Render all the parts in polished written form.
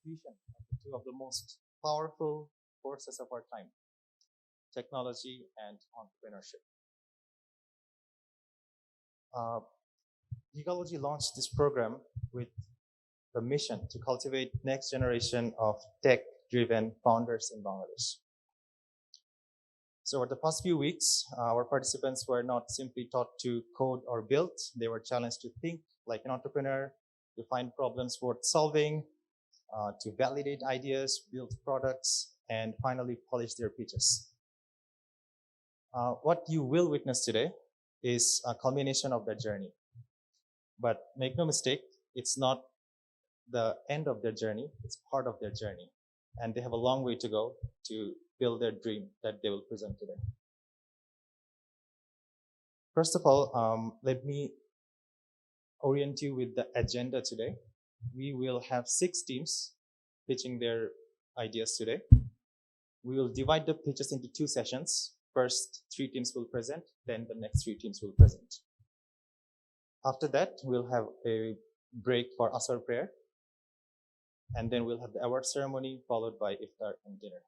fusion of the two of the most powerful forces of our time, technology and entrepreneurship. Uh, Gigology launched this program with the mission to cultivate next generation of tech-driven founders in Bangladesh. So over the past few weeks, our participants were not simply taught to code or build, they were challenged to think like an entrepreneur, to find problems worth solving, to validate ideas, build products, and finally polish their pitches. What you will witness today is a culmination of that journey. But make no mistake, it's not the end of their journey, it's part of their journey. And they have a long way to go to build their dream that they will present today. First of all, let me orient you with the agenda today. We will have 6 teams pitching their ideas today. We will divide the pitches into 2 sessions. First, 3 teams will present, then the next 3 teams will present. After that, we'll have a break for Asar prayer, and then we'll have the award ceremony followed by iftar and dinner.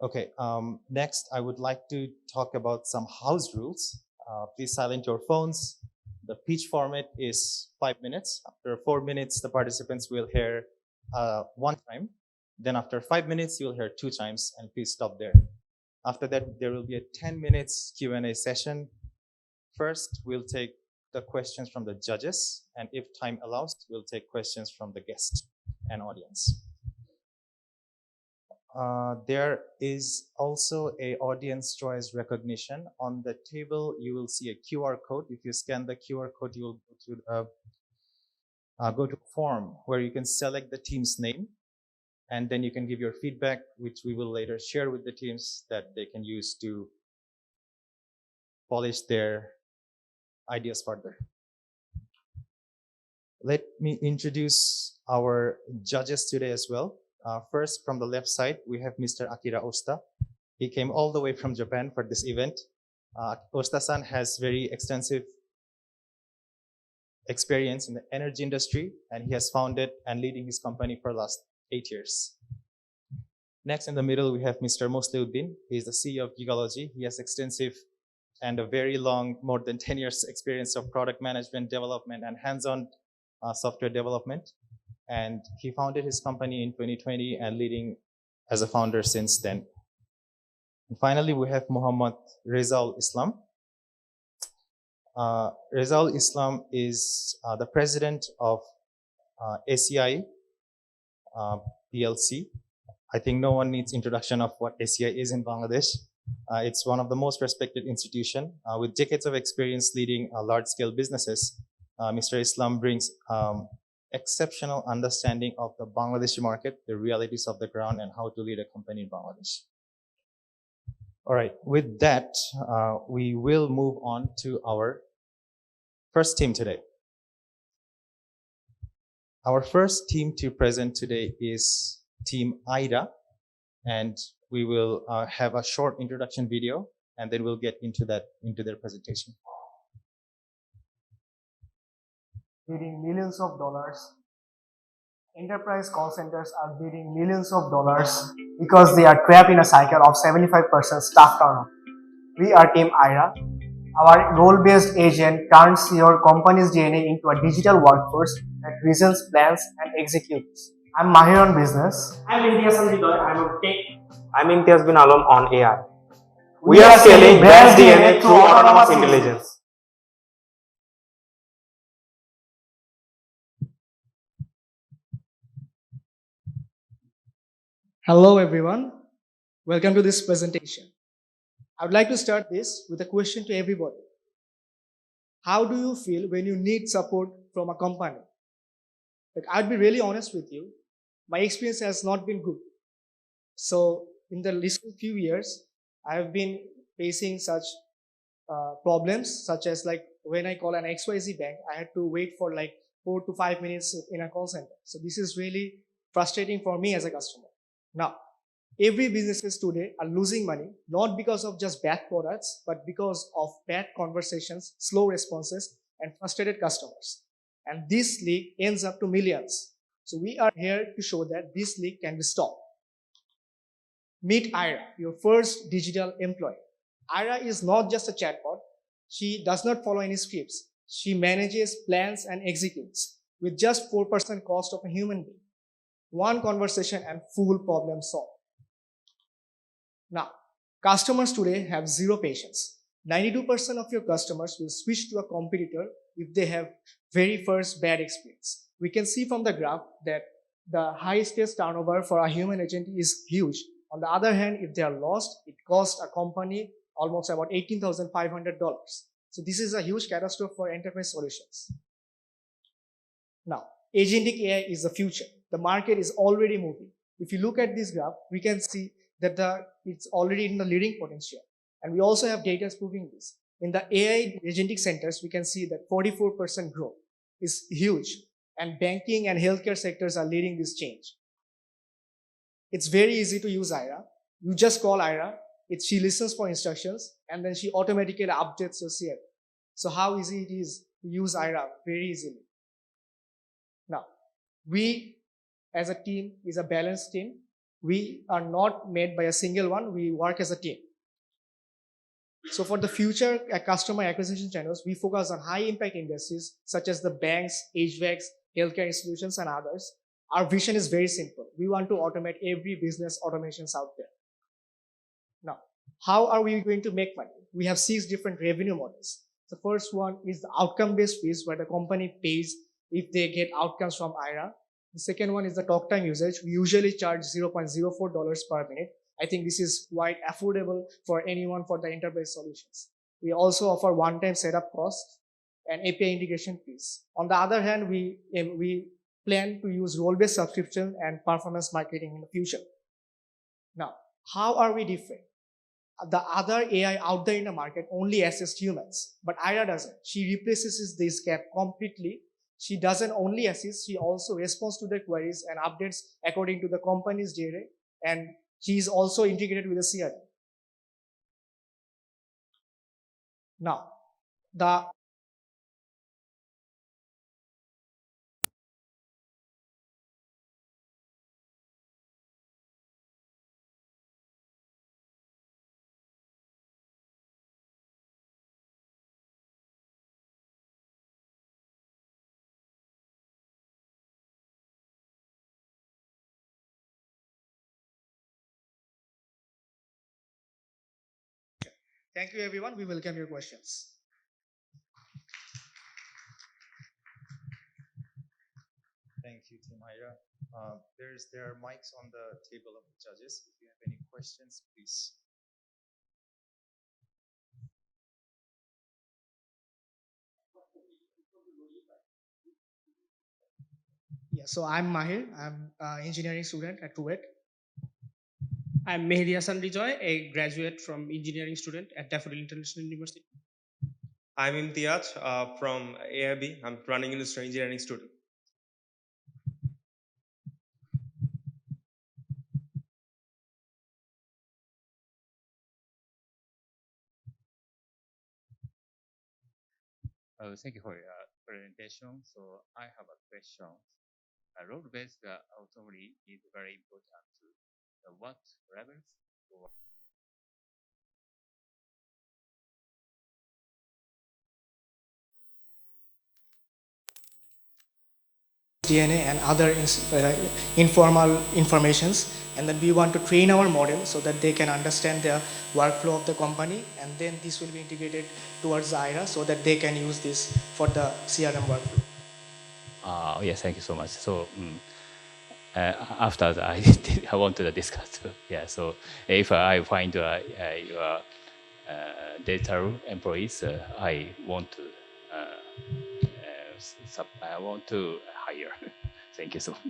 Okay, next I would like to talk about some house rules. Please silence your phones. The pitch format is 5 minutes. After 4 minutes, the participants will hear 1 time. Then after 5 minutes, you'll hear 2 times, and please stop there. After that, there will be a 10 minutes Q&A session. First, we'll take the questions from the judges, and if time allows, we'll take questions from the guests and audience. There is also a audience choice recognition. On the table, you will see a QR code. If you scan the QR code, you will go to a form where you can select the team's name, and then you can give your feedback, which we will later share with the teams that they can use to polish their ideas further. Let me introduce our judges today as well. First, from the left side, we have Mr. Akira Osta. He came all the way from Japan for this event. Osta-san has very extensive experience in the energy industry, and he has founded and leading his company for the last 8 years. Next, in the middle, we have Mr. Mosleuddin. He is the CEO of Gigology. He has extensive and a very long, more than 10 years experience of product management, development, and hands-on software development. And he founded his company in 2020 and leading as a founder since then. And finally, we have Muhammad Rezaul Islam. Rezaul Islam is the president of ACI PLC. I think no one needs introduction of what ACI is in Bangladesh. It's one of the most respected institutions with decades of experience leading large-scale businesses. Mr. Islam brings exceptional understanding of the Bangladeshi market, the realities of the ground, and how to lead a company in Bangladesh. All right, with that, we will move on to our first team today. Our first team to present today is Team IDA, and we will have a short introduction video, and then we'll get into their presentation. Bidding millions of dollars. Enterprise call centers are bidding millions of dollars because they are trapped in a cycle of 75% staff turnover. We are Team IRA. Our role-based agent turns your company's DNA into a digital workforce that reasons, plans, and executes. I'm Mahir on business. I'm Imtiaz Sanjidoy. I'm on tech. I'm Imtiaz bin Alam on AI. We are scaling vast DNA through autonomous intelligence. Hello everyone, welcome to this presentation. I would like to start this with a question to everybody. How do you feel when you need support from a company? I'd be really honest with you, my experience has not been good. So in the recent few years, I have been facing such problems, such as like when I call an XYZ bank, I had to wait for like 4 to 5 minutes in a call center. So this is really frustrating for me as a customer. Now, every businesses today are losing money, not because of just bad products, but because of bad conversations, slow responses, and frustrated customers. And this leak ends up to millions. So we are here to show that this leak can be stopped. Meet Ira, your first digital employee. Ira is not just a chatbot. She does not follow any scripts. She manages, plans, and executes with just 4% cost of a human being. One conversation and full problem solved. Now, customers today have zero patience. 92% of your customers will switch to a competitor if they have very first bad experience. We can see from the graph that the high stage turnover for a human agent is huge. On the other hand, if they are lost, it costs a company almost about $18,500. So this is a huge catastrophe for enterprise solutions. Now, agentic AI is the future. The market is already moving. If you look at this graph, we can see that it's already in the leading potential. And we also have data proving this. In the AI agentic centers, we can see that 44% growth is huge. And banking and healthcare sectors are leading this change. It's very easy to use Ira. You just call Ira, she listens for instructions, and then she automatically updates your CRM. So how easy it is to use Ira very easily. Now, we as a team is a balanced team. We are not made by a single one, we work as a team. So for the future customer acquisition channels, we focus on high impact industries such as the banks, HVACs, healthcare institutions, and others. Our vision is very simple. We want to automate every business automations out there. Now, how are we going to make money? We have 6 different revenue models. The first one is the outcome-based fees, where the company pays if they get outcomes from Ira. The second one is the talk time usage. We usually charge $0.04 per minute. I think this is quite affordable for anyone for the enterprise solutions. We also offer one-time setup costs and API integration fees. On the other hand, we plan to use role-based subscription and performance marketing in the future. Now, how are we different? The other AI out there in the market only assists humans, but Ira doesn't. She replaces this gap completely. She doesn't only assist, she also responds to their queries and updates according to the company's data, and she is also integrated with the CRM. Now, thank you everyone. We welcome your questions. Thank you, Team Ira. There are mics on the table of the judges. If you have any questions, please. Yeah, so I'm Mahir. I'm an engineering student at Kuwait. I'm Mehdi Hassan Bijoy, a graduate from engineering student at Daffodil International University. I'm Imtiaz from AIB. I'm running industrial engineering student. Thank you for your presentation. So I have a question. Role-based autonomy is very important. What levels? DNA and other informal informations, and then we want to train our model so that they can understand the workflow of the company, and then this will be integrated towards Ira so that they can use this for the CRM workflow. Yes, thank you so much. So after that, I want to discuss. Yeah, so if I find your data employees, I want to hire. Thank you so much.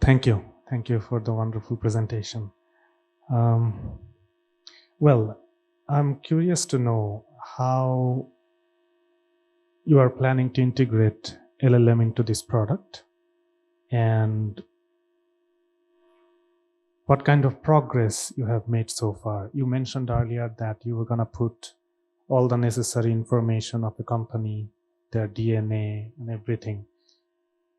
Thank you. Thank you for the wonderful presentation. Well, I'm curious to know how you are planning to integrate LLM into this product, and what kind of progress you have made so far. You mentioned earlier that you were going to put all the necessary information of the company, their DNA and everything.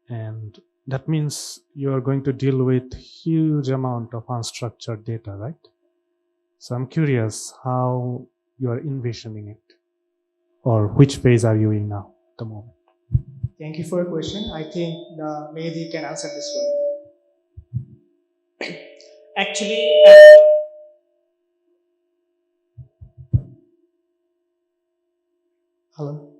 And that means you are going to deal with huge amount of unstructured data, right? So I'm curious how you are envisioning it, or which phase are you in now at the moment? Thank you for your question. I think Mehdi can answer this one. Actually, Hello.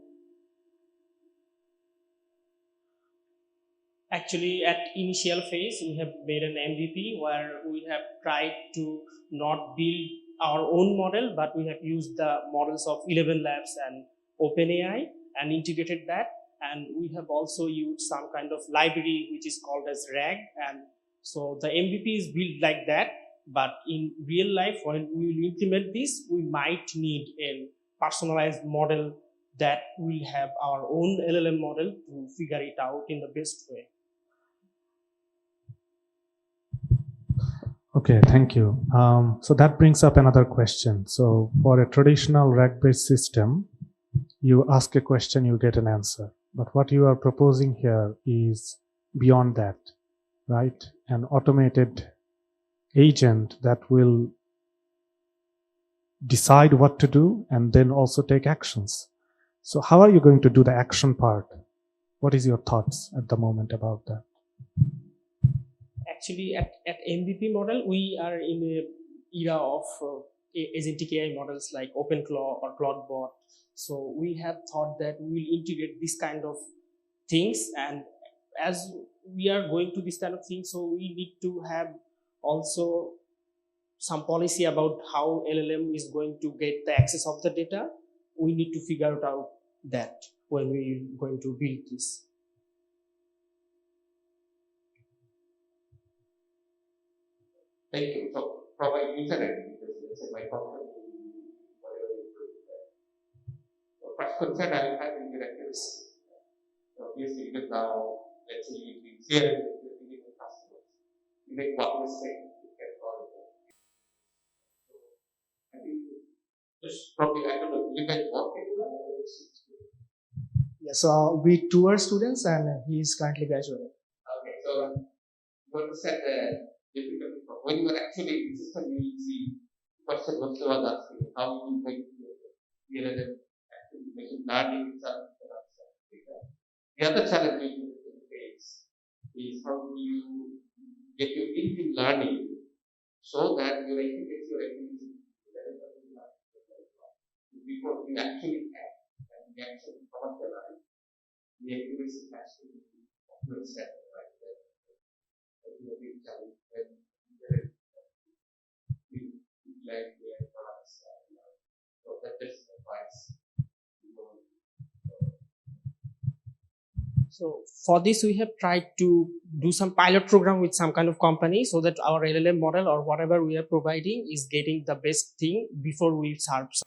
Actually, at initial phase, we have made an MVP where we have tried to not build our own model, but we have used the models of 11 Labs and OpenAI and integrated that. And we have also used some kind of library which is called as RAG. And so the MVP is built like that. But in real life, when we will implement this, we might need a personalized model that will have our own LLM model to figure it out in the best way. Okay, thank you. So that brings up another question. So for a traditional RAG-based system, you ask a question, you get an answer. But what you are proposing here is beyond that, right? An automated agent that will decide what to do and then also take actions. So how are you going to do the action part? What is your thoughts at the moment about that? Actually, at MVP model, we are in a era of agentic AI models like OpenClaw or CloudBot. So we have thought that we will integrate this kind of things, and as we are going to this kind of thing, so we need to have also some policy about how LLM is going to get the access of the data. We need to figure out that when we are going to build this. Thank you. So from my user end, because let's say my company, whatever you do, the first concern I have in the accuracy. Obviously, because now, let's say you share with the customers, you make one mistake, you can call it. So I think just probably, I don't know, you guys work in Yeah, so we tour students and he is currently graduating. Okay, so you understand the difficulty when you are actually in the system, you will see question what I was asking, how you make the LLM actually machine learning itself. The other challenge you face is how do you get your engine learning so that your efficacy or efficiency before you actually act and you actually commercialize, the accuracy has to be set right there. That is a big challenge when you like their products. So that is advice. So for this, we have tried to do some pilot program with some kind of company so that our LLM model or whatever we are providing is getting the best thing before we serve someone.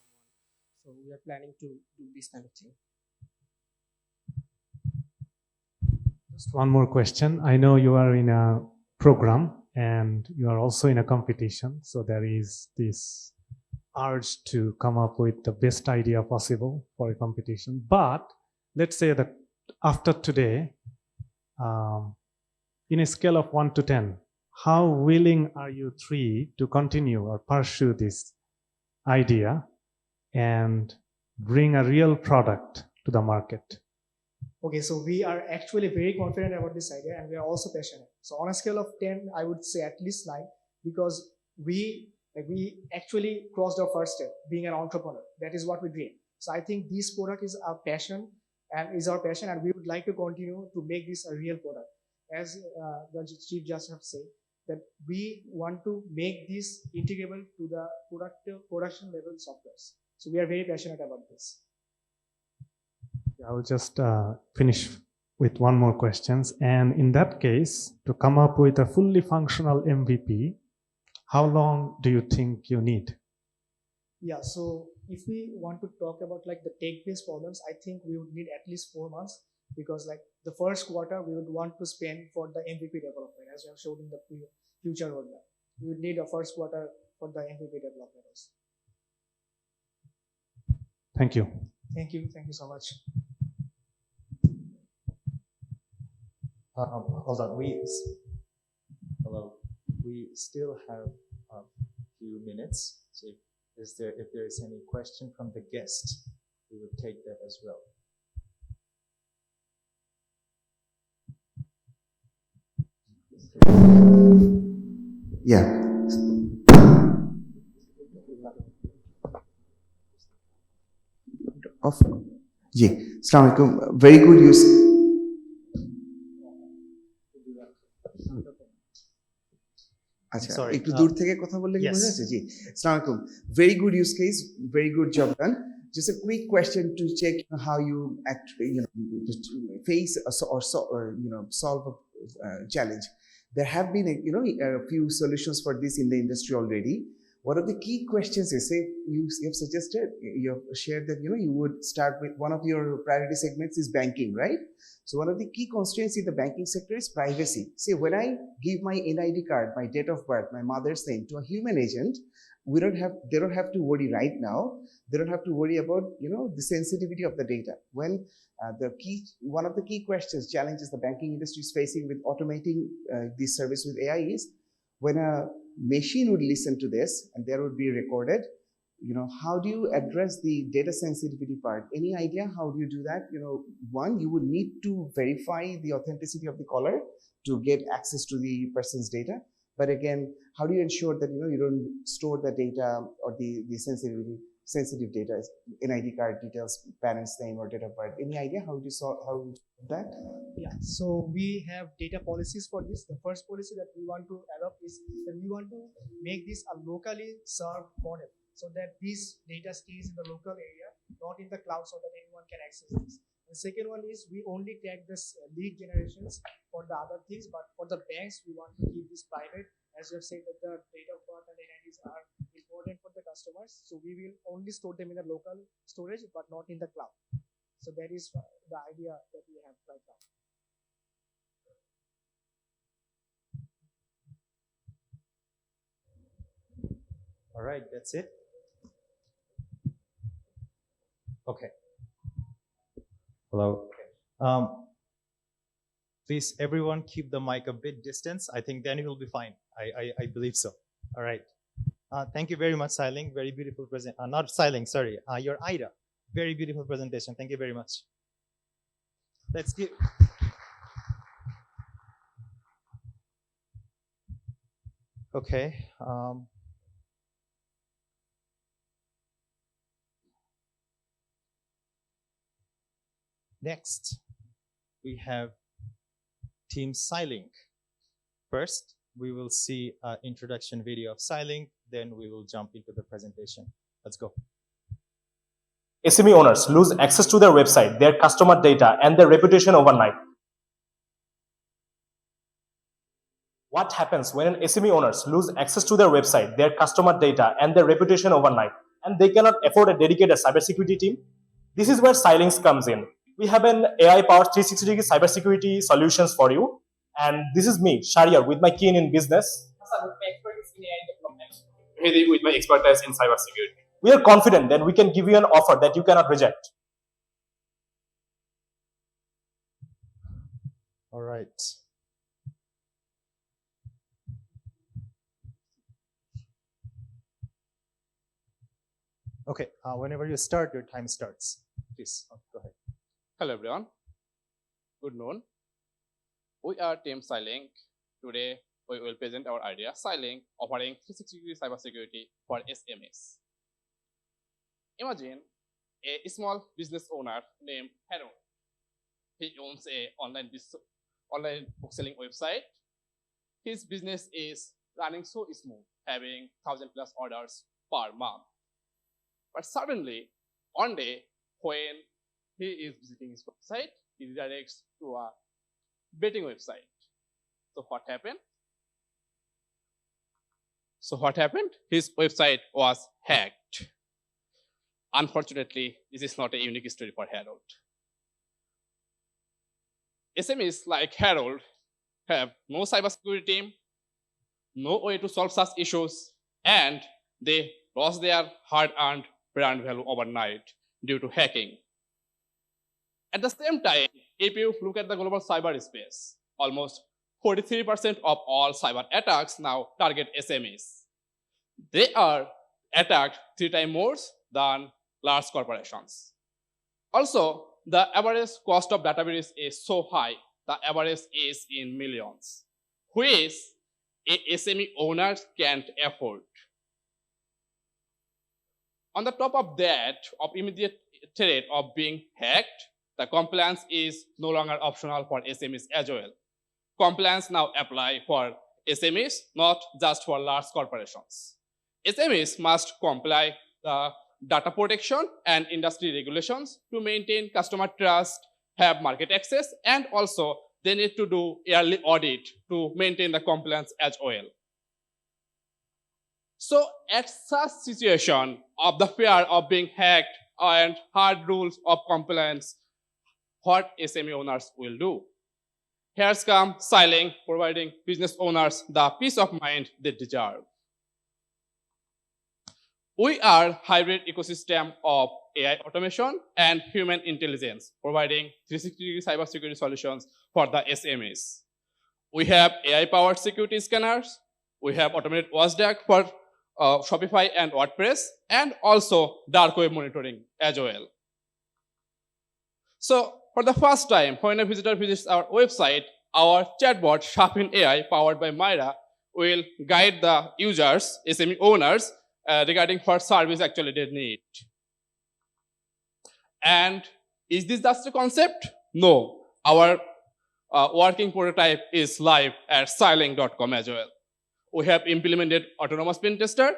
So we are planning to do this kind of thing. Just one more question. I know you are in a program and you are also in a competition. So there is this urge to come up with the best idea possible for a competition. But let's say that after today, in a scale of 1 to 10, how willing are you three to continue or pursue this idea and bring a real product to the market? Okay, so we are actually very confident about this idea and we are also passionate. So on a scale of 10, I would say at least 9, because we actually crossed our first step, being an entrepreneur. That is what we dream. So I think this product is our passion and we would like to continue to make this a real product. As the chief just have said, that we want to make this integrable to the production level softwares. So we are very passionate about this. I'll just finish with one more question. And in that case, to come up with a fully functional MVP, how long do you think you need? Yeah, so if we want to talk about like the tech-based problems, I think we would need at least 4 months, because like the first quarter we would want to spend for the MVP development, as we have showed in the future roadmap. we would need a first quarter for the MVP development also. Thank you. Thank you so much. Hold on, hello. We still have a few minutes. So if there is any question from the guest, we would take that as well. Yeah. Of जी अस्सलाम वालेकुम very good use আচ্ছা Sorry, একটু দূর থেকে কথা বললে কি yes. বোঝা যাচ্ছে জি আসসালামু আলাইকুম very good use case very good job done just a quick question to check how you face or solve a challenge there have been a few solutions for this in the industry already. One of the key questions is, say, you have suggested, you have shared that, you would start with one of your priority segments is banking, right? So one of the key constraints in the banking sector is privacy. Say, when I give my NID card, my date of birth, my mother's name to a human agent, they don't have to worry right now. They don't have to worry about, the sensitivity of the data. When one of the key challenges the banking industry is facing with automating this service with AI is, when a machine would listen to this and there would be recorded, how do you address the data sensitivity part? Any idea how do you do that? One, you would need to verify the authenticity of the caller to get access to the person's data. But again, how do you ensure that you don't store the data or the sensitive data, NID card details, parents' name or date of birth? Any idea how do you solve that? Yeah, so we have data policies for this. The first policy that we want to adopt is that we want to make this a locally served model, so that this data stays in the local area, not in the cloud, so that anyone can access this. The second one is we only track this lead generations for the other things, but for the banks, we want to keep this private. As you have said that the date of birth and NIDs are important for the customers, so we will only store them in the local storage, but not in the cloud. So that is the idea that we have right now. All right, that's it. Okay. Hello. Please, everyone, keep the mic a bit distance. I think then it will be fine. I believe so. All right. Thank you very much, Siling. Very beautiful not Siling, sorry. Your Ida. Very beautiful presentation. Thank you very much. Let's give. Okay. Next, we have Team Silink. First, we will see an introduction video of Silink, then we will jump into the presentation. Let's go. SME owners lose access to their website, their customer data, and their reputation overnight. What happens when an SME owners lose access to their website, their customer data, and their reputation overnight, and they cannot afford a dedicated cybersecurity team? This is where Silink comes in. We have an AI-powered 360-degree cybersecurity solutions for you. And this is me, Shariar, with my keen in business. With my expertise in cybersecurity. We are confident that we can give you an offer that you cannot reject. All right. Okay, whenever you start, your time starts. Please, go ahead. Hello everyone, good noon. We are Team Silink. Today we will present our idea, Silink, offering 360-degree cybersecurity for SMEs. Imagine a small business owner named Harold. He owns a online bookselling website. His business is running so smooth, having 1,000+ orders per month. But suddenly, one day, when he is visiting his website, he redirects to a betting website. So what happened? His website was hacked. Unfortunately, this is not a unique story for Harold. SMEs like Harold have no cybersecurity team, no way to solve such issues, and they lost their hard-earned brand value overnight due to hacking. At the same time, if you look at the global cyberspace, almost 43% of all cyber attacks now target SMEs. They are attacked 3 times more than large corporations. Also, the average cost of data breach is so high, the average is in millions, which SME owners can't afford. On the top of that, of immediate threat of being hacked, the compliance is no longer optional for SMEs as well. Compliance now apply for SMEs, not just for large corporations. SMEs must comply the data protection and industry regulations to maintain customer trust, have market access, and also they need to do yearly audit to maintain the compliance as well. So at such situation of the fear of being hacked and hard rules of compliance, what SME owners will do? Here's come Xilinx, providing business owners the peace of mind they deserve. We are hybrid ecosystem of AI automation and human intelligence, providing 360-degree cybersecurity solutions for the SMEs. We have AI-powered security scanners. We have automated watchdog for Shopify and WordPress, and also dark web monitoring as well. So for the first time, when a visitor visits our website, our chatbot Sharpin AI, powered by Myra, will guide the users, SME owners, regarding what service actually they need. And is this just a concept? No. Our working prototype is live at xilinx.com as well. We have implemented autonomous pen tester,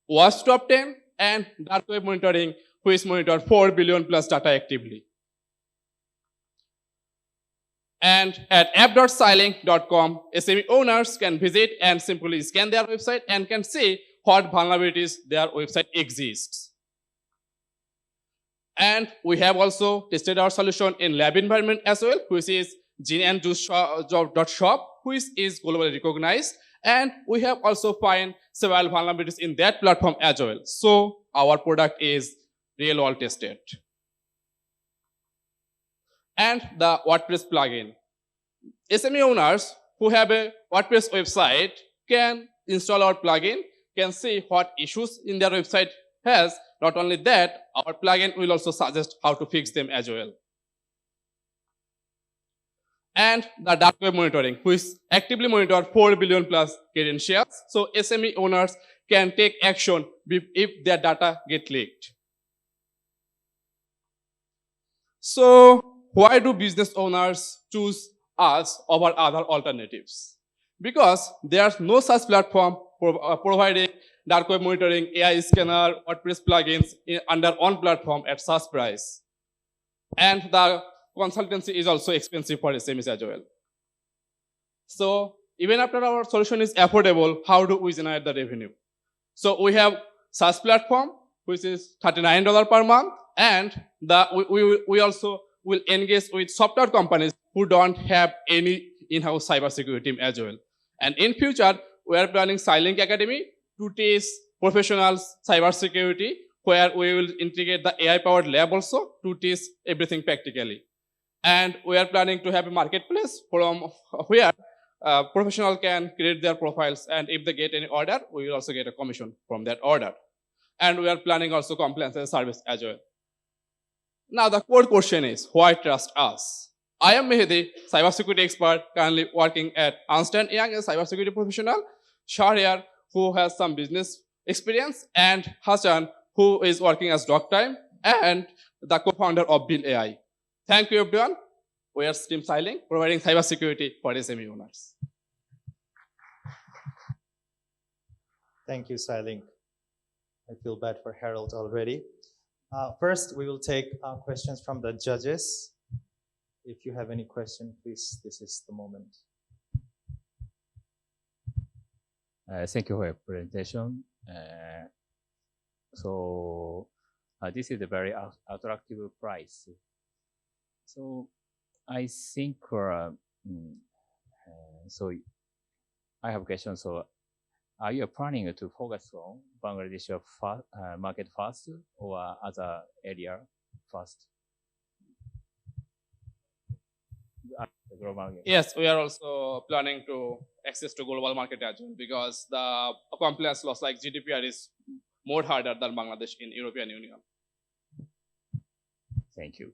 watch top 10, and dark web monitoring, which monitor 4 billion plus data actively. And at app.xilinx.com, SME owners can visit and simply scan their website and can see what vulnerabilities their website exists. And we have also tested our solution in lab environment as well, which is geneandjuice.shop, which is globally recognized. And we have also found several vulnerabilities in that platform as well. So our product is real world tested. And the WordPress plugin. SME owners who have a WordPress website can install our plugin, can see what issues in their website has. Not only that, our plugin will also suggest how to fix them as well. And the dark web monitoring, which actively monitor 4 billion plus credentials. So SME owners can take action if their data get leaked. So why do business owners choose us over other alternatives? Because there's no such platform providing dark web monitoring, AI scanner, WordPress plugins under one platform at such price. And the consultancy is also expensive for SMEs as well. So even after our solution is affordable, how do we generate the revenue? So we have SaaS platform, which is $39 per month, and we also will engage with software companies who don't have any in-house cybersecurity team as well. And in future, we are planning Xilinx Academy to teach professionals cybersecurity, where we will integrate the AI-powered lab also to teach everything practically. And we are planning to have a marketplace from where professionals can create their profiles, and if they get any order, we will also get a commission from that order. And we are planning also compliance as a service as well. Now the core question is, why trust us? I am Mehdi, cybersecurity expert, currently working at Ernst & Young as a cybersecurity professional. Shahriar, who has some business experience, and Hassan, who is working as DocTime, and the co-founder of Build AI. Thank you, everyone. We are Team Xilinx, providing cybersecurity for SME owners. Thank you, Xilinx. I feel bad for Harold already. First, we will take questions from the judges. If you have any question, please, this is the moment. Thank you for your presentation. This is a very attractive price. So I think, so I have a question. So Are you planning to focus on Bangladesh market first or other area first? The global market. Yes, we are also planning to access to global market as well because the compliance laws like GDPR is more harder than Bangladesh in European Union. Thank you.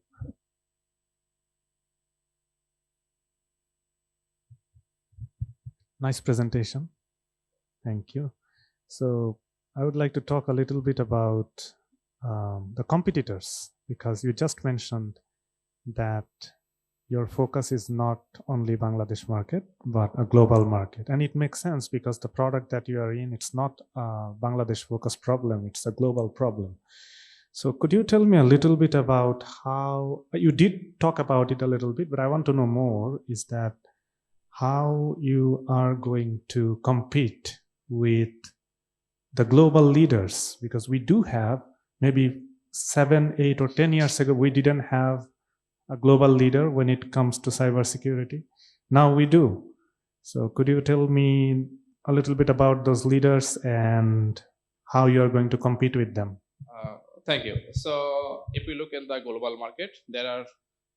Nice presentation. Thank you. So I would like to talk a little bit about the competitors, because you just mentioned that your focus is not only Bangladesh market, but a global market. And it makes sense because the product that you are in, it's not a Bangladesh focused problem, it's a global problem. So could you tell me a little bit about how, you did talk about it a little bit, but I want to know more, is that how you are going to compete with the global leaders, because we do have, maybe 7, 8 or 10 years ago, we didn't have a global leader when it comes to cybersecurity. Now we do. So could you tell me a little bit about those leaders and how you are going to compete with them? Thank you. So if we look in the global market, there are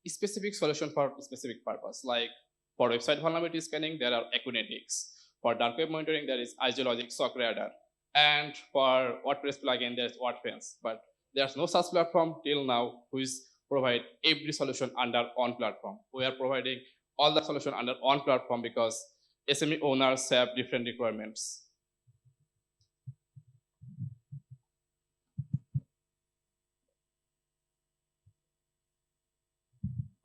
specific solutions for specific purpose. Like for website vulnerability scanning, there are Equinetics. For dark web monitoring, there is Igeologic SOC Radar. And for WordPress plugin, there's WordFence. But there's no such platform till now who is provide every solution under one platform. We are providing all the solution under one platform because SME owners have different requirements.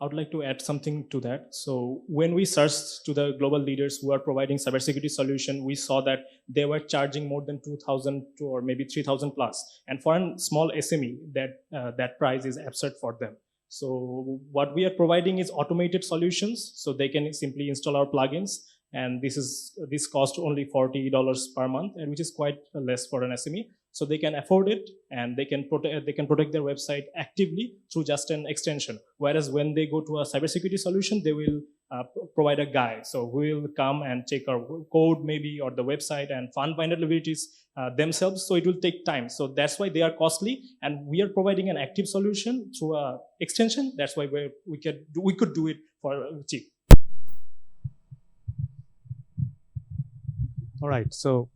I would like to add something to that. So when we searched to the global leaders who are providing cybersecurity solution, we saw that they were charging more than 2,000 to or maybe 3,000 plus. And for a small SME, that price is absurd for them. So what we are providing is automated solutions, so they can simply install our plugins. And this cost only $40 per month, and which is quite less for an SME. So they can afford it, and they can protect their website actively through just an extension. Whereas when they go to a cybersecurity solution, they will provide a guy, so who will come and check our code maybe or the website and find vulnerabilities themselves. So it will take time. So that's why they are costly, and we are providing an active solution through a extension. That's why we could do it for cheap. All right, so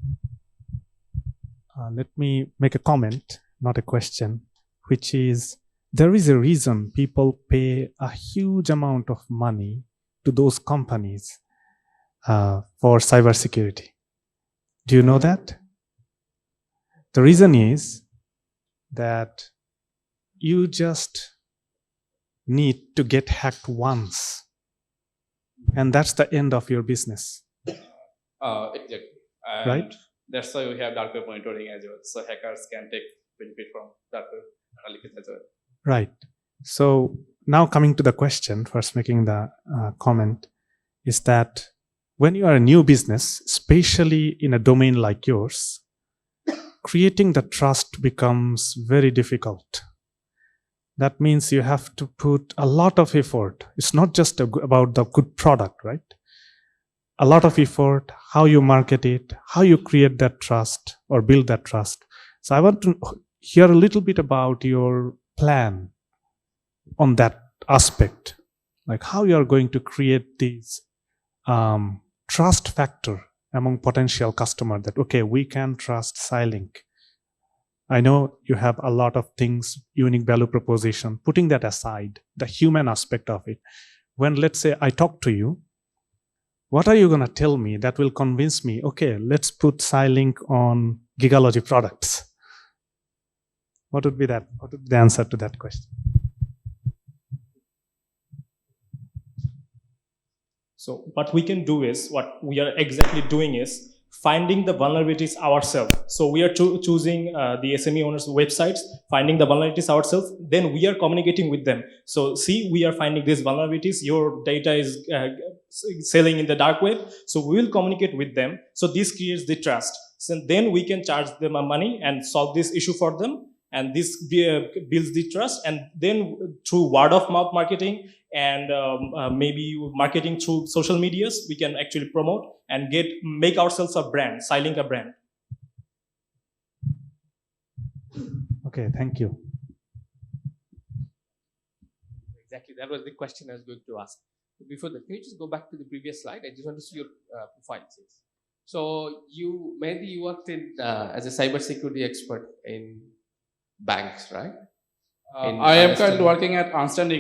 let me make a comment, not a question, which is, there is a reason people pay a huge amount of money to those companies for cybersecurity. Do you know that? The reason is that you just need to get hacked once, and that's the end of your business. Exactly. And right? That's why we have dark web monitoring as well. So hackers can take benefit from dark web analytics as well. Right. So now coming to the question, first making the comment, is that when you are a new business, especially in a domain like yours, creating the trust becomes very difficult. That means you have to put a lot of effort. It's not just about the good product, right? A lot of effort, how you market it, how you create that trust or build that trust. So I want to hear a little bit about your plan on that aspect, like how you are going to create this trust factor among potential customer that, okay, we can trust Cylink. I know you have a lot of things, unique value proposition, putting that aside, the human aspect of it. When, let's say, I talk to you, what are you going to tell me that will convince me, okay, let's put Cylink on Gigalogy products? What would be that? What would be the answer to that question? So what we can do is, what we are exactly doing is finding the vulnerabilities ourselves. So we are choosing the SME owners' websites, finding the vulnerabilities ourselves, then we are communicating with them. So see, we are finding these vulnerabilities, your data is selling in the dark web, so we will communicate with them. So this creates the trust. So then we can charge them money and solve this issue for them. And this builds the trust. And then through word of mouth marketing and maybe marketing through social medias, we can actually promote and make ourselves a brand, Cylink a brand. Okay, thank you. Exactly, that was the question I was going to ask. Before that, can you just go back to the previous slide? I just want to see your profile. So you worked in as a cybersecurity expert in banks, right? I am currently working at Ernst and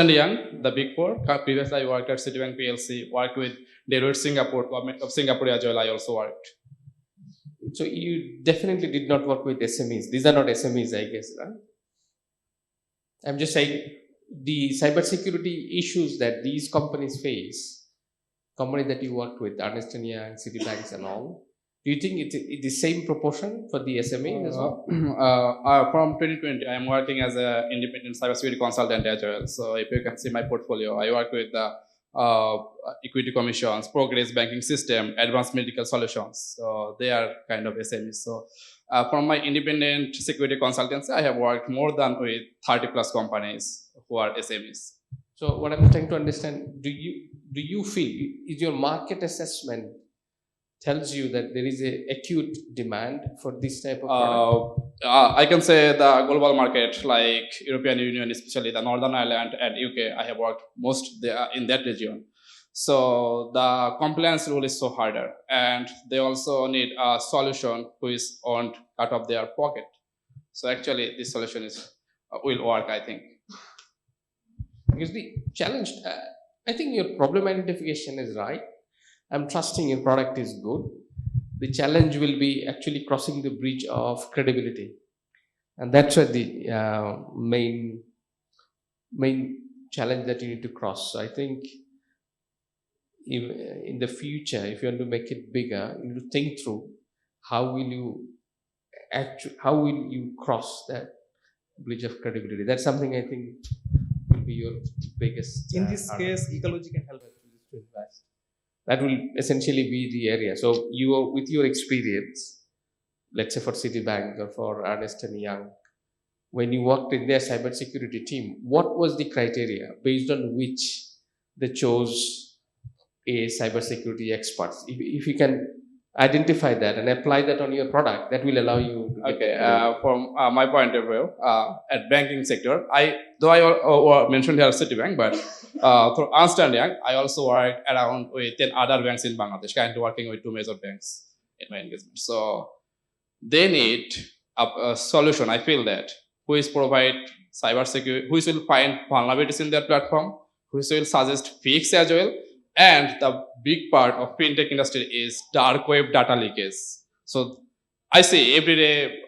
Young, the Big Four. Previously, I worked at Citibank PLC, worked with Deloitte Singapore, government of Singapore as well. I also worked. So you definitely did not work with SMEs. These are not SMEs, I guess, right? I'm just saying the cybersecurity issues that these companies face, companies that you worked with, Ernst & Young, Citibanks and all, do you think it's the same proportion for the SME as well? From 2020, I am working as an independent cybersecurity consultant as well. So if you can see my portfolio, I work with the equity commissions, progress banking system, advanced medical solutions. So they are kind of SMEs. So from my independent security consultancy, I have worked more than with 30 plus companies who are SMEs. So what I'm trying to understand, do you feel, is your market assessment tells you that there is a acute demand for this type of product? I can say the global market, like European Union, especially the Northern Ireland and UK, I have worked most there in that region. So the compliance rule is so harder, and they also need a solution who is on cut of their pocket. So actually, this solution will work, I think. Because the challenge, I think your problem identification is right. I'm trusting your product is good. The challenge will be actually crossing the bridge of credibility, and that's where the main challenge that you need to cross. So I think in the future, if you want to make it bigger, you need to think through how will you cross that bridge of credibility. That's something I think will be your biggest. In this case, ecology can help to invest. That will essentially be the area. So you, with your experience, let's say for Citibank or for Ernst & Young, when you worked in their cybersecurity team, what was the criteria based on which they chose a cybersecurity expert? If you can identify that and apply that on your product, that will allow you to get from my point of view, at banking sector, I mentioned here Citibank, but through Ernst & Young, I also worked around with 10 other banks in Bangladesh, currently working with 2 major banks in my engagement. So they need a solution, I feel that, who is provide cybersecurity, who will find vulnerabilities in their platform, who will suggest fix as well. And the big part of fintech industry is dark web data leakage. So I see every day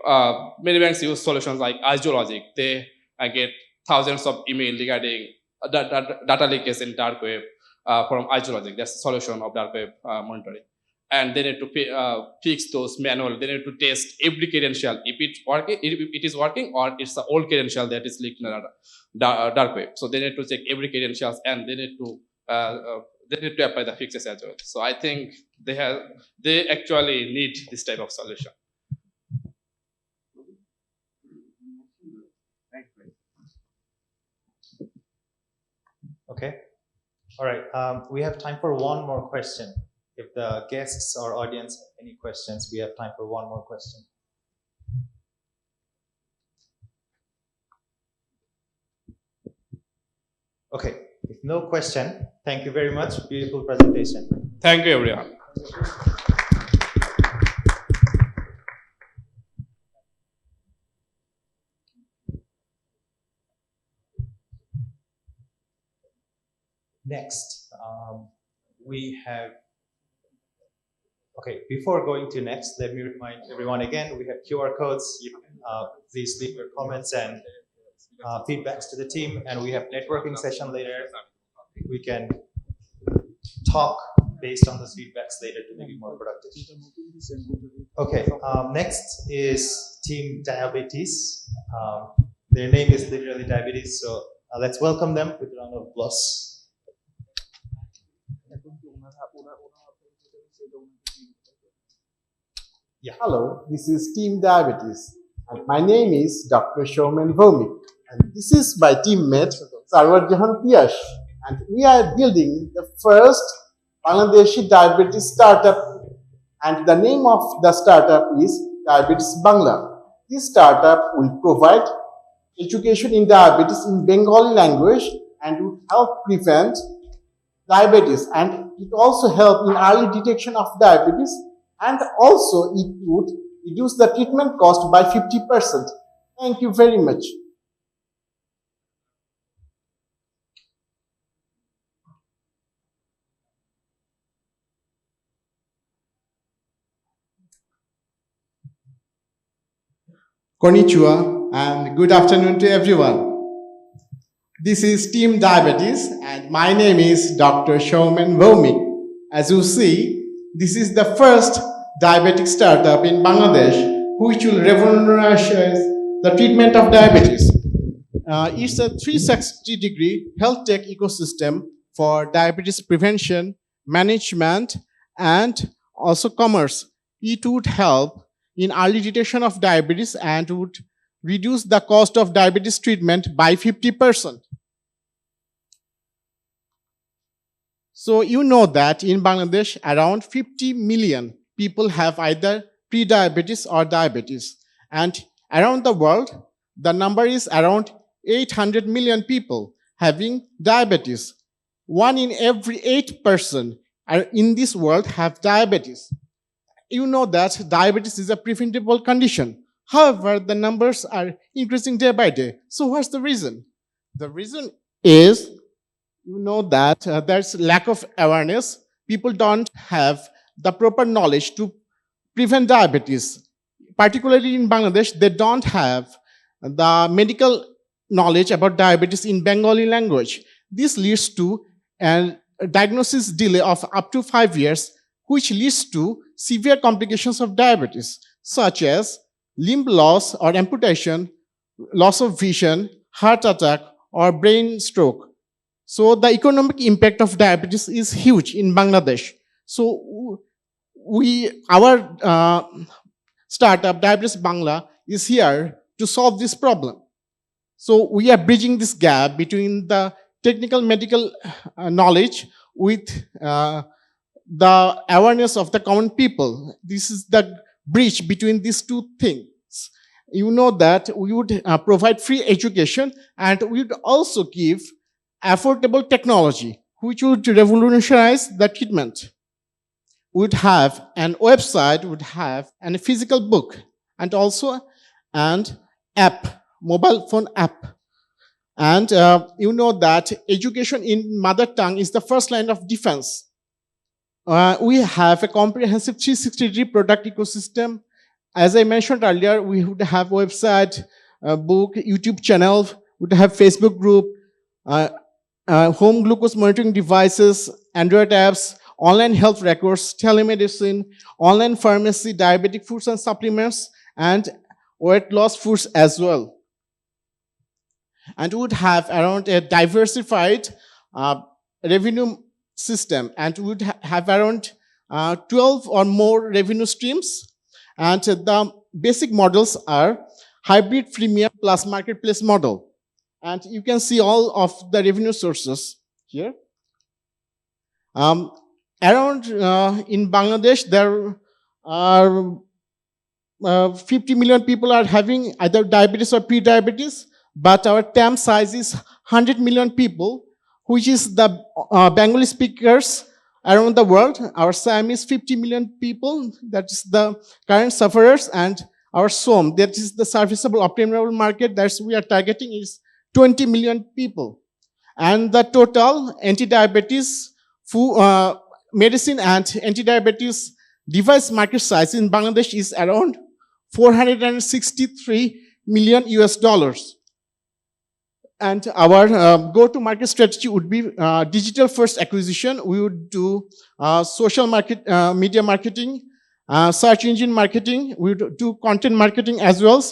many banks use solutions like Logic. They get thousands of emails regarding data leakage in dark web from Logic. That's the solution of dark web monitoring. And they need to fix those manually. They need to test every credential if it is working, or it's the old credential that is leaked in the dark web. So they need to check every credentials, and they need to apply the fixes as well. So I think they actually need this type of solution. Okay. All right. We have time for one more question. If the guests or audience have any questions, we have time for one more question. Okay. If no question, thank you very much. Beautiful presentation. Thank you, everyone. Next, we have, okay, before going to next, let me remind everyone again, we have QR codes. You can please leave your comments and feedbacks to the team, and we have networking session later. We can talk based on those feedbacks later to make it more productive. Okay, next is Team Diabetes. Their name is literally diabetes, so let's welcome them with a round of applause. Yeah. Hello, this is Team Diabetes, and my name is Dr. Showman Bhomik, and this is my teammate Sarwar Jahan Piyash, and we are building the first Bangladeshi diabetes startup, and the name of the startup is Diabetes Bangla. This startup will provide education in diabetes in Bengali language and would help prevent diabetes, and it also help in early detection of diabetes, and also it would reduce the treatment cost by 50%. Thank you very much. Konnichiwa and good afternoon to everyone. This is Team Diabetes and my name is Dr. Shauman Voumik. As you see, this is the first diabetic startup in Bangladesh which will revolutionize the treatment of diabetes. It's a 360-degree health tech ecosystem for diabetes prevention, management, and also commerce. It would help in early detection of diabetes and would reduce the cost of diabetes treatment by 50%. So you know that in Bangladesh, around 50 million people have either pre-diabetes or diabetes. And around the world, the number is around 800 million people having diabetes. 1 in every 8 person in this world have diabetes. You know that diabetes is a preventable condition. However, the numbers are increasing day by day. So what's the reason? The reason is, you know that there's lack of awareness. People don't have the proper knowledge to prevent diabetes. Particularly in Bangladesh, they don't have the medical knowledge about diabetes in Bengali language. This leads to a diagnosis delay of up to 5 years, which leads to severe complications of diabetes, such as limb loss or amputation, loss of vision, heart attack, or brain stroke. So the economic impact of diabetes is huge in Bangladesh. So our startup, Diabetes Bangla, is here to solve this problem. So we are bridging this gap between the technical medical knowledge with the awareness of the common people. This is the bridge between these two things. You know that we would provide free education and we would also give affordable technology which would revolutionize the treatment. We would have an website, would have a physical book, and also an app, mobile phone app. And you know that education in mother tongue is the first line of defense. We have a comprehensive 360-degree product ecosystem. As I mentioned earlier, we would have website, book, YouTube channel, would have Facebook group, home glucose monitoring devices, Android apps, online health records, telemedicine, online pharmacy, diabetic foods and supplements, and weight loss foods as well. And would have around a diversified revenue system, and would have around 12 or more revenue streams. And the basic models are hybrid, freemium plus marketplace model. And you can see all of the revenue sources here. Around in Bangladesh, there are 50 million people are having either diabetes or pre-diabetes, but our TAM size is 100 million people, which is the Bengali speakers around the world. Our SAM is 50 million people, that is the current sufferers, and our SOM, that is the serviceable obtainable market that we are targeting, is 20 million people. And the total anti-diabetes medicine and anti-diabetes device market size in Bangladesh is around 463 million US dollars. And our go-to-market strategy would be digital first acquisition. We would do social media marketing, search engine marketing. We would do content marketing as well.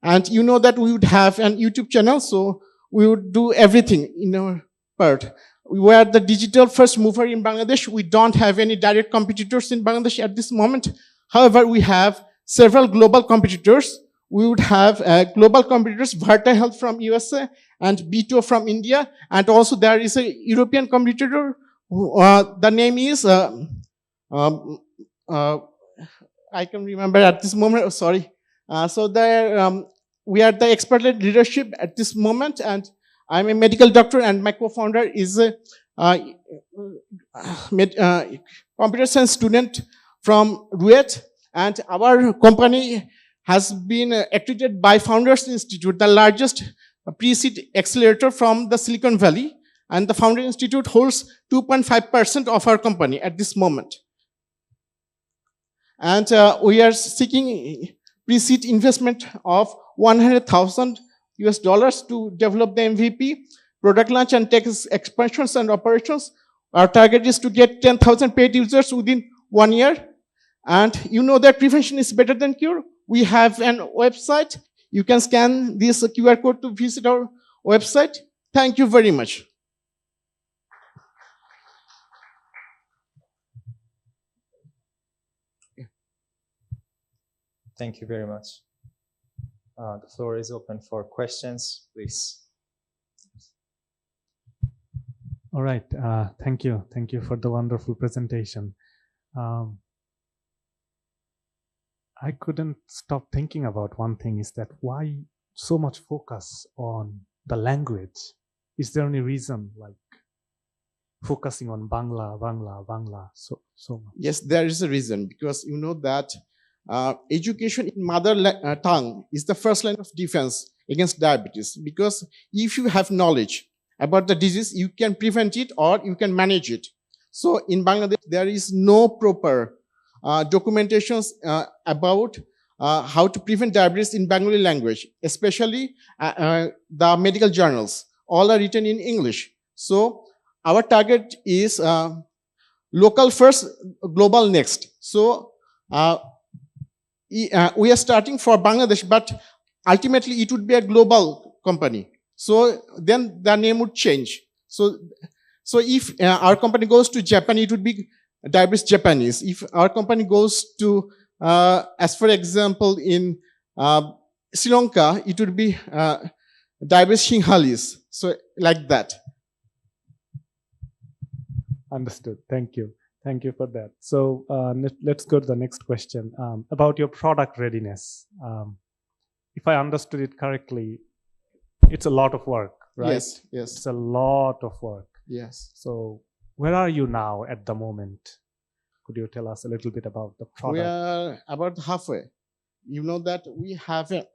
And you know that we would have an YouTube channel, so we would do everything in our part. We were the digital first mover in Bangladesh. We don't have any direct competitors in Bangladesh at this moment. However, we have several global competitors. We would have global competitors, Varta Health from USA and B2 from India. And also there is a European competitor. The name is, I can remember at this moment, sorry. So there, we are the expert-led leadership at this moment, and I'm a medical doctor, and my co-founder is a computer science student from RUET, and our company has been accredited by Founders Institute, the largest pre-seed accelerator from the Silicon Valley, and the Founders Institute holds 2.5% of our company at this moment. And we are seeking pre-seed investment of $100,000 to develop the MVP, product launch, and tech expansions and operations. Our target is to get 10,000 paid users within 1 year. And you know that prevention is better than cure. We have an website. You can scan this QR code to visit our website. Thank you very much. Thank you very much. The floor is open for questions, please. All right. Thank you. Thank you for the wonderful presentation. I couldn't stop thinking about one thing, is that why so much focus on the language? Is there any reason, like focusing on Bangla so much? Yes, there is a reason, because you know that education in mother tongue is the first line of defense against diabetes, because if you have knowledge about the disease, you can prevent it or you can manage it. So in Bangladesh, there is no proper documentations about how to prevent diabetes in Bengali language, especially the medical journals. All are written in English. So our target is local first, global next. So we are starting for Bangladesh, but ultimately it would be a global company. So then the name would change. So if our company goes to Japan, it would be Diabetes Japanese. If our company goes to, as for example, in Sri Lanka, it would be Diabetes Sinhalese. So like that. Understood. Thank you. Thank you for that. So let's go to the next question about your product readiness. If I understood it correctly, it's a lot of work, right? Yes, yes. It's a lot of work. Yes. So where are you now at the moment? Could you tell us a little bit about the product? We are about halfway. You know that we have a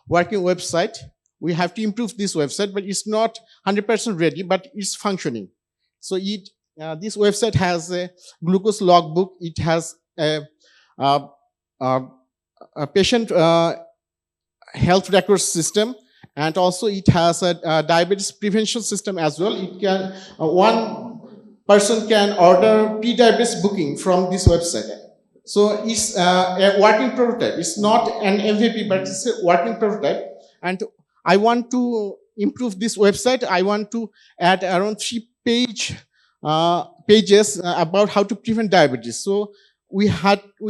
working website. We have to improve this website, but it's not 100% ready, but it's functioning. So this website has a glucose logbook. It has a patient health record system, and also it has a diabetes prevention system as well. It can one person can order pre-diabetes booking from this website. So it's a working prototype. It's not an MVP, but it's a working prototype. And I want to improve this website. I want to add around 3 pages about how to prevent diabetes. So we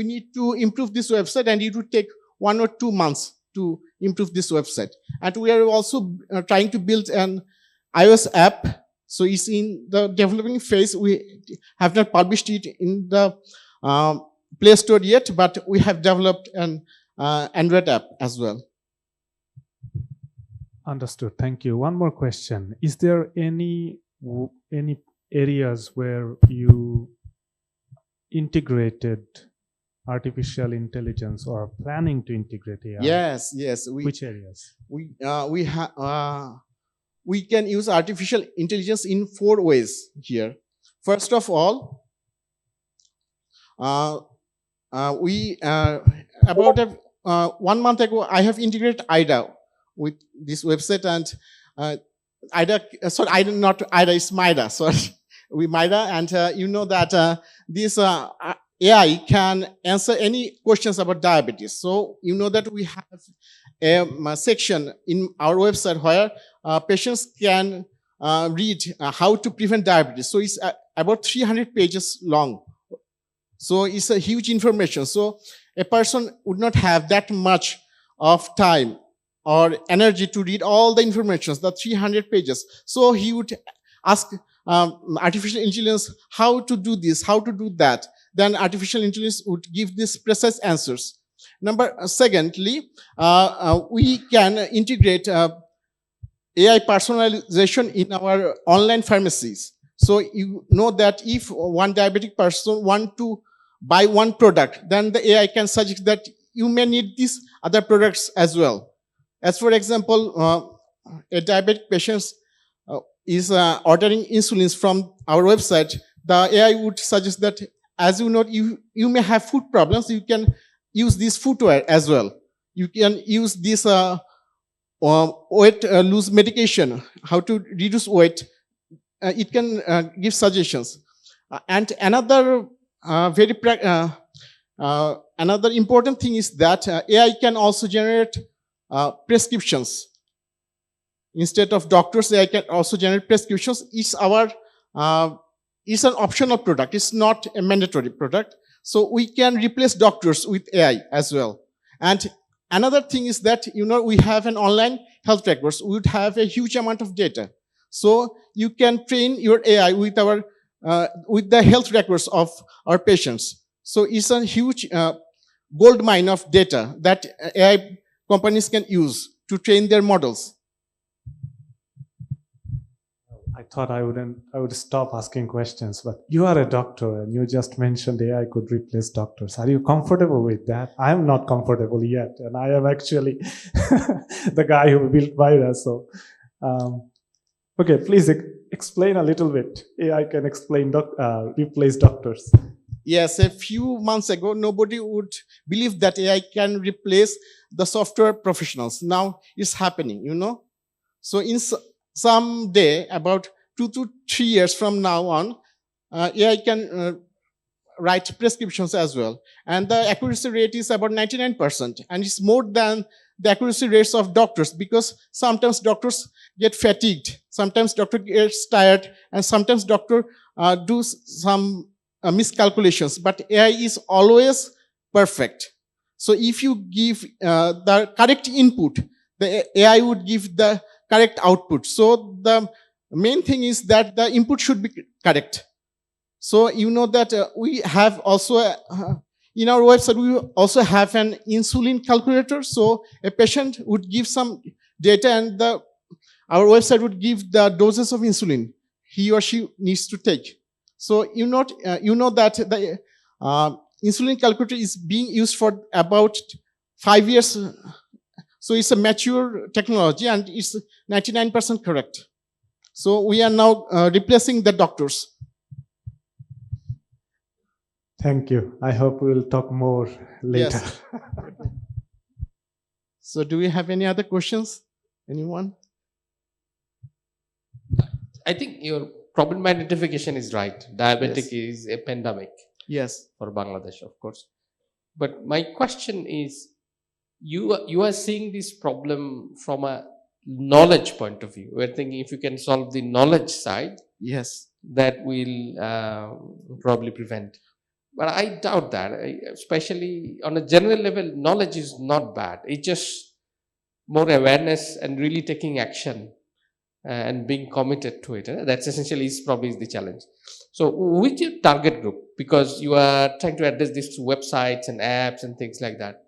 need to improve this website, and it would take 1 or 2 months to improve this website. And we are also trying to build an iOS app. So it's in the developing phase. We have not published it in the Play Store yet, but we have developed an Android app as well. Understood. Thank you. One more question. Is there any areas where you integrated artificial intelligence or are planning to integrate AI? Yes. Which areas? We can use artificial intelligence in 4 ways here. First of all, about 1 month ago, I have integrated IDA with this website, and not IDA, it's MIDA, sorry. With MIDA, and you know that this AI can answer any questions about diabetes. So you know that we have a section in our website where patients can read how to prevent diabetes. So it's about 300 pages long. So it's a huge information. So a person would not have that much of time or energy to read all the information, the 300 pages. So he would ask artificial intelligence how to do this, how to do that. Then artificial intelligence would give these precise answers. Secondly, we can integrate AI personalization in our online pharmacies. So you know that if one diabetic person want to buy one product, then the AI can suggest that you may need these other products as well. As for example, a diabetic patient is ordering insulins from our website, the AI would suggest that, as you know, you may have food problems, you can use this footwear as well. You can use this weight lose medication, how to reduce weight. It can give suggestions. And another another important thing is that AI can also generate prescriptions. Instead of doctors, AI can also generate prescriptions. It's an optional product. It's not a mandatory product. So we can replace doctors with AI as well. And another thing is that, we have an online health records. We would have a huge amount of data. So you can train your AI with the health records of our patients. So it's a huge gold mine of data that AI companies can use to train their models. I thought I would stop asking questions, but you are a doctor and you just mentioned AI could replace doctors. Are you comfortable with that? I am not comfortable yet, and I am actually the guy who built virus. So, okay, please explain a little bit. AI can replace doctors. Yes, a few months ago, nobody would believe that AI can replace the software professionals. Now it's happening, So in someday, about 2 to 3 years from now on, AI can write prescriptions as well. And the accuracy rate is about 99%. And it's more than the accuracy rates of doctors, because sometimes doctors get fatigued. Sometimes doctor gets tired, and sometimes doctor do some miscalculations. But AI is always perfect. So if you give the correct input, the AI would give the correct output. So the main thing is that the input should be correct. So that we have also in our website, we also have an insulin calculator. So a patient would give some data, and our website would give the doses of insulin he or she needs to take. So you know that the insulin calculator is being used for about 5 years. So it's a mature technology, and it's 99% correct. So we are now replacing the doctors. Thank you. I hope we'll talk more later. Yes. So do we have any other questions? Anyone? I think your problem identification is right. Diabetic Yes. is a pandemic Yes. for Bangladesh, of course. But my question is, you are seeing this problem from a knowledge point of view. We're thinking if you can solve the knowledge side, Yes. that will probably prevent. But I doubt that, especially on a general level. Knowledge is not bad. It's just more awareness and really taking action and being committed to it. That's essentially is probably the challenge. So which your target group? Because you are trying to address this through websites and apps and things like that.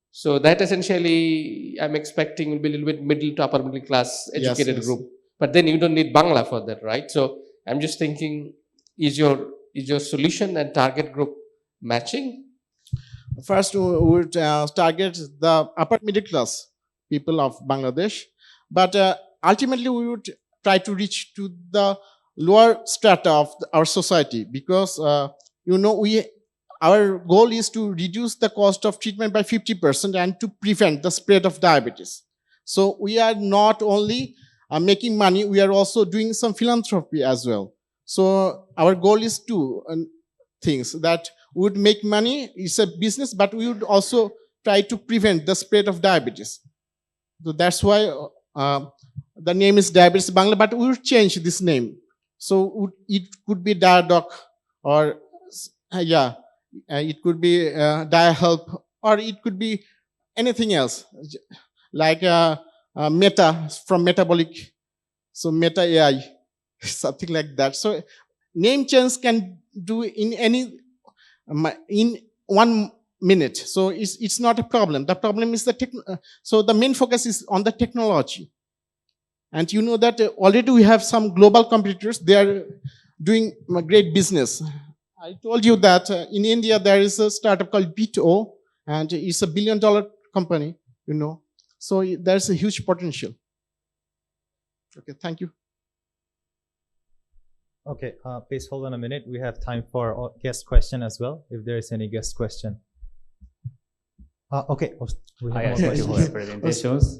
So that essentially I'm expecting will be a little bit middle to upper middle class educated yes. group. But then you don't need Bangla for that, right? So I'm just thinking, is your solution and target group matching? First, we would target the upper middle class people of Bangladesh, but ultimately we would try to reach to the lower strata of our society, because our goal is to reduce the cost of treatment by 50% and to prevent the spread of diabetes. So we are not only making money, we are also doing some philanthropy as well. So our goal is two things: that we would make money, it's a business, but we would also try to prevent the spread of diabetes. So that's why the name is Diabetes Bangla, but we would change this name. So it could be Diadoc, or it could be DiaHelp, or it could be anything else, like Meta from Metabolic, so Meta AI, something like that. So name change can do in one minute. So it's not a problem. The problem is so the main focus is on the technology. And you know that already we have some global competitors. They are doing a great business. I told you that in India there is a startup called Bit.O, and it's $1 billion company, you know. So there's a huge potential. Okay, thank you. Okay, please hold on a minute. We have time for a guest question as well, if there is any guest question. Okay, we have more Thank you for questions. your presentations.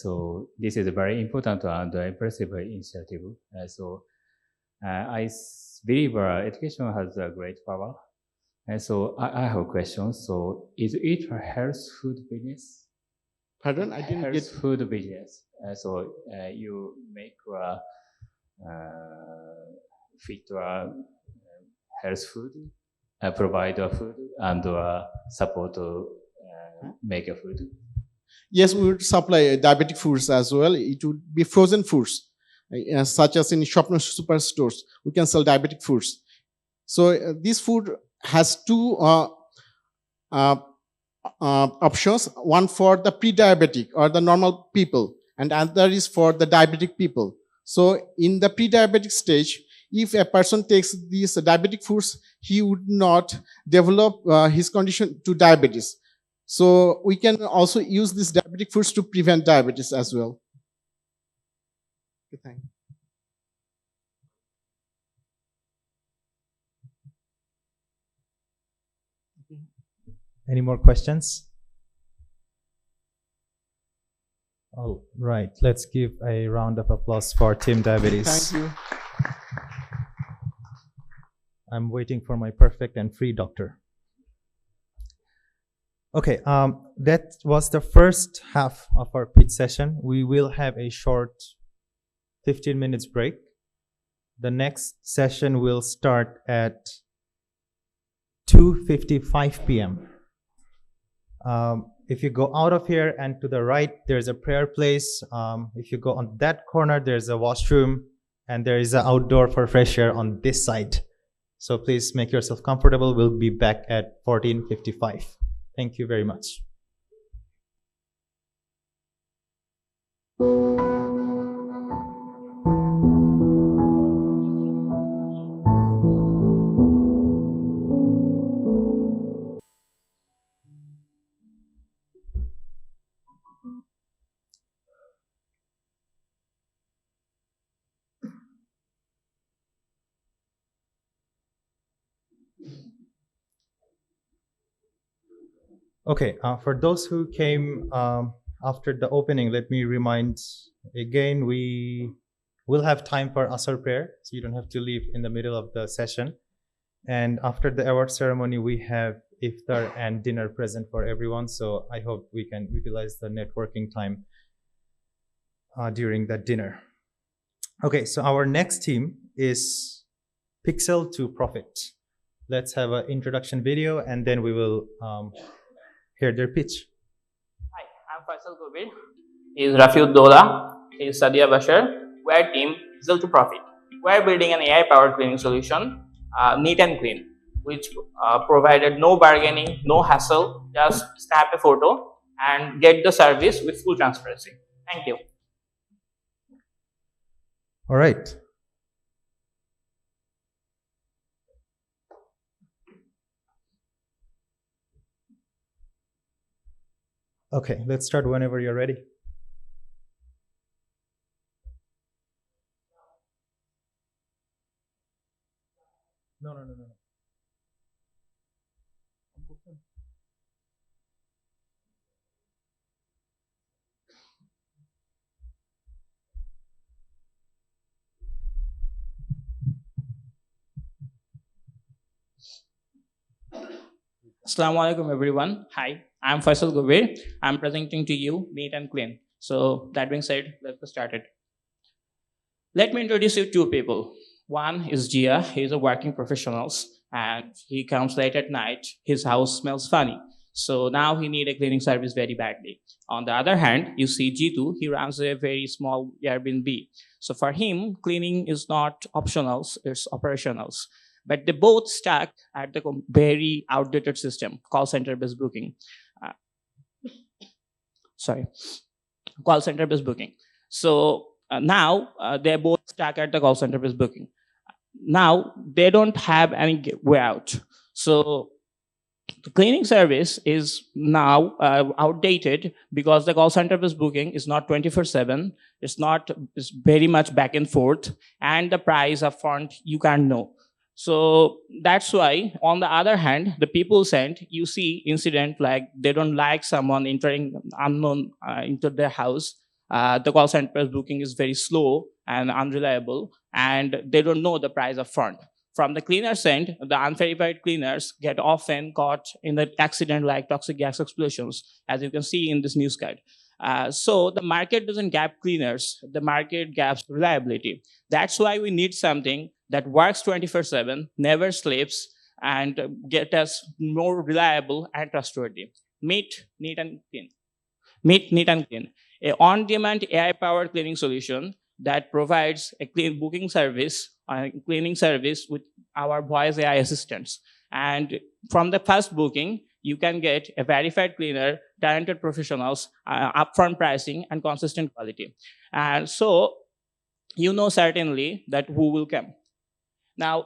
So this is a very important and impressive initiative. I believe education has a great power. And so I have a question. So is it a health food business? Pardon? I didn't Health get. food business. You make fit health food, provide food, and support make a food. Yes, we would supply diabetic foods as well. It would be frozen foods, such as in shopping superstores. We can sell diabetic foods. So this food has two options: one for the pre-diabetic or the normal people, and other is for the diabetic people. So in the pre-diabetic stage, if a person takes these diabetic foods, he would not develop his condition to diabetes. So we can also use these diabetic foods to prevent diabetes as well. Okay, thank you. Any more questions? All right, let's give a round of applause for Team Diabetes. Thank you. I'm waiting for my perfect and free doctor. Okay, that was the first half of our pitch session. We will have a short 15 minutes break. The next session will start at 2:55 p.m. If you go out of here and to the right, there's a prayer place. If you go on that corner, there's a washroom, and there is an outdoor for fresh air on this side. So please make yourself comfortable. We'll be back at 14:55. Thank you very much. Okay, for those who came after the opening, let me remind again, we will have time for Asr prayer, so you don't have to leave in the middle of the session. And after the award ceremony, we have iftar and dinner present for everyone, so I hope we can utilize the networking time during that dinner. Okay, so our next team is Pixel to Profit. Let's have an introduction video, and then we will hear their pitch. Hi, I'm Faisal Gobir. He's Rafiud Dola. He's Sadia Bashar. We're team Pixel to Profit. We're building an AI-powered cleaning solution, neat and clean, which provided no bargaining, no hassle, just snap a photo and get the service with full transparency. Thank you. All right. Okay, let's start whenever you're ready. No. Assalamu alaikum everyone. Hi, I'm Faisal Gobir. I'm presenting to you Neat and Clean. So that being said, let's get started. Let me introduce you to two people. One is Jia. He's a working professional and he comes late at night. His house smells funny. So now he needs a cleaning service very badly. On the other hand, you see Jitu. He runs a very small Airbnb. So for him, cleaning is not optional, it's operational. but they both stuck at the very outdated system, call center based booking. Uh, sorry, call center based booking. So now they're both stuck at the call center based booking. Now they don't have any way out. So the cleaning service is now outdated because the call center based booking is not 24/7. It's very much back and forth, and the price up front you can't know. So that's why, on the other hand, the people sent, you see incident like they don't like someone entering unknown into their house. The call center booking is very slow and unreliable, and they don't know the price up front. From the cleaner's end, the unverified cleaners get often caught in the accident like toxic gas explosions, as you can see in this news guide. So the market doesn't gap cleaners, the market gaps reliability. That's why we need something that works 24/7, never sleeps, and get us more reliable and trustworthy. Meet, neat, and clean. Meet, neat, and clean. A on-demand AI-powered cleaning solution that provides a clean booking service, cleaning service with our voice AI assistants. And from the first booking, you can get a verified cleaner, talented professionals, upfront pricing, and consistent quality. And so you know certainly that who will come. Now,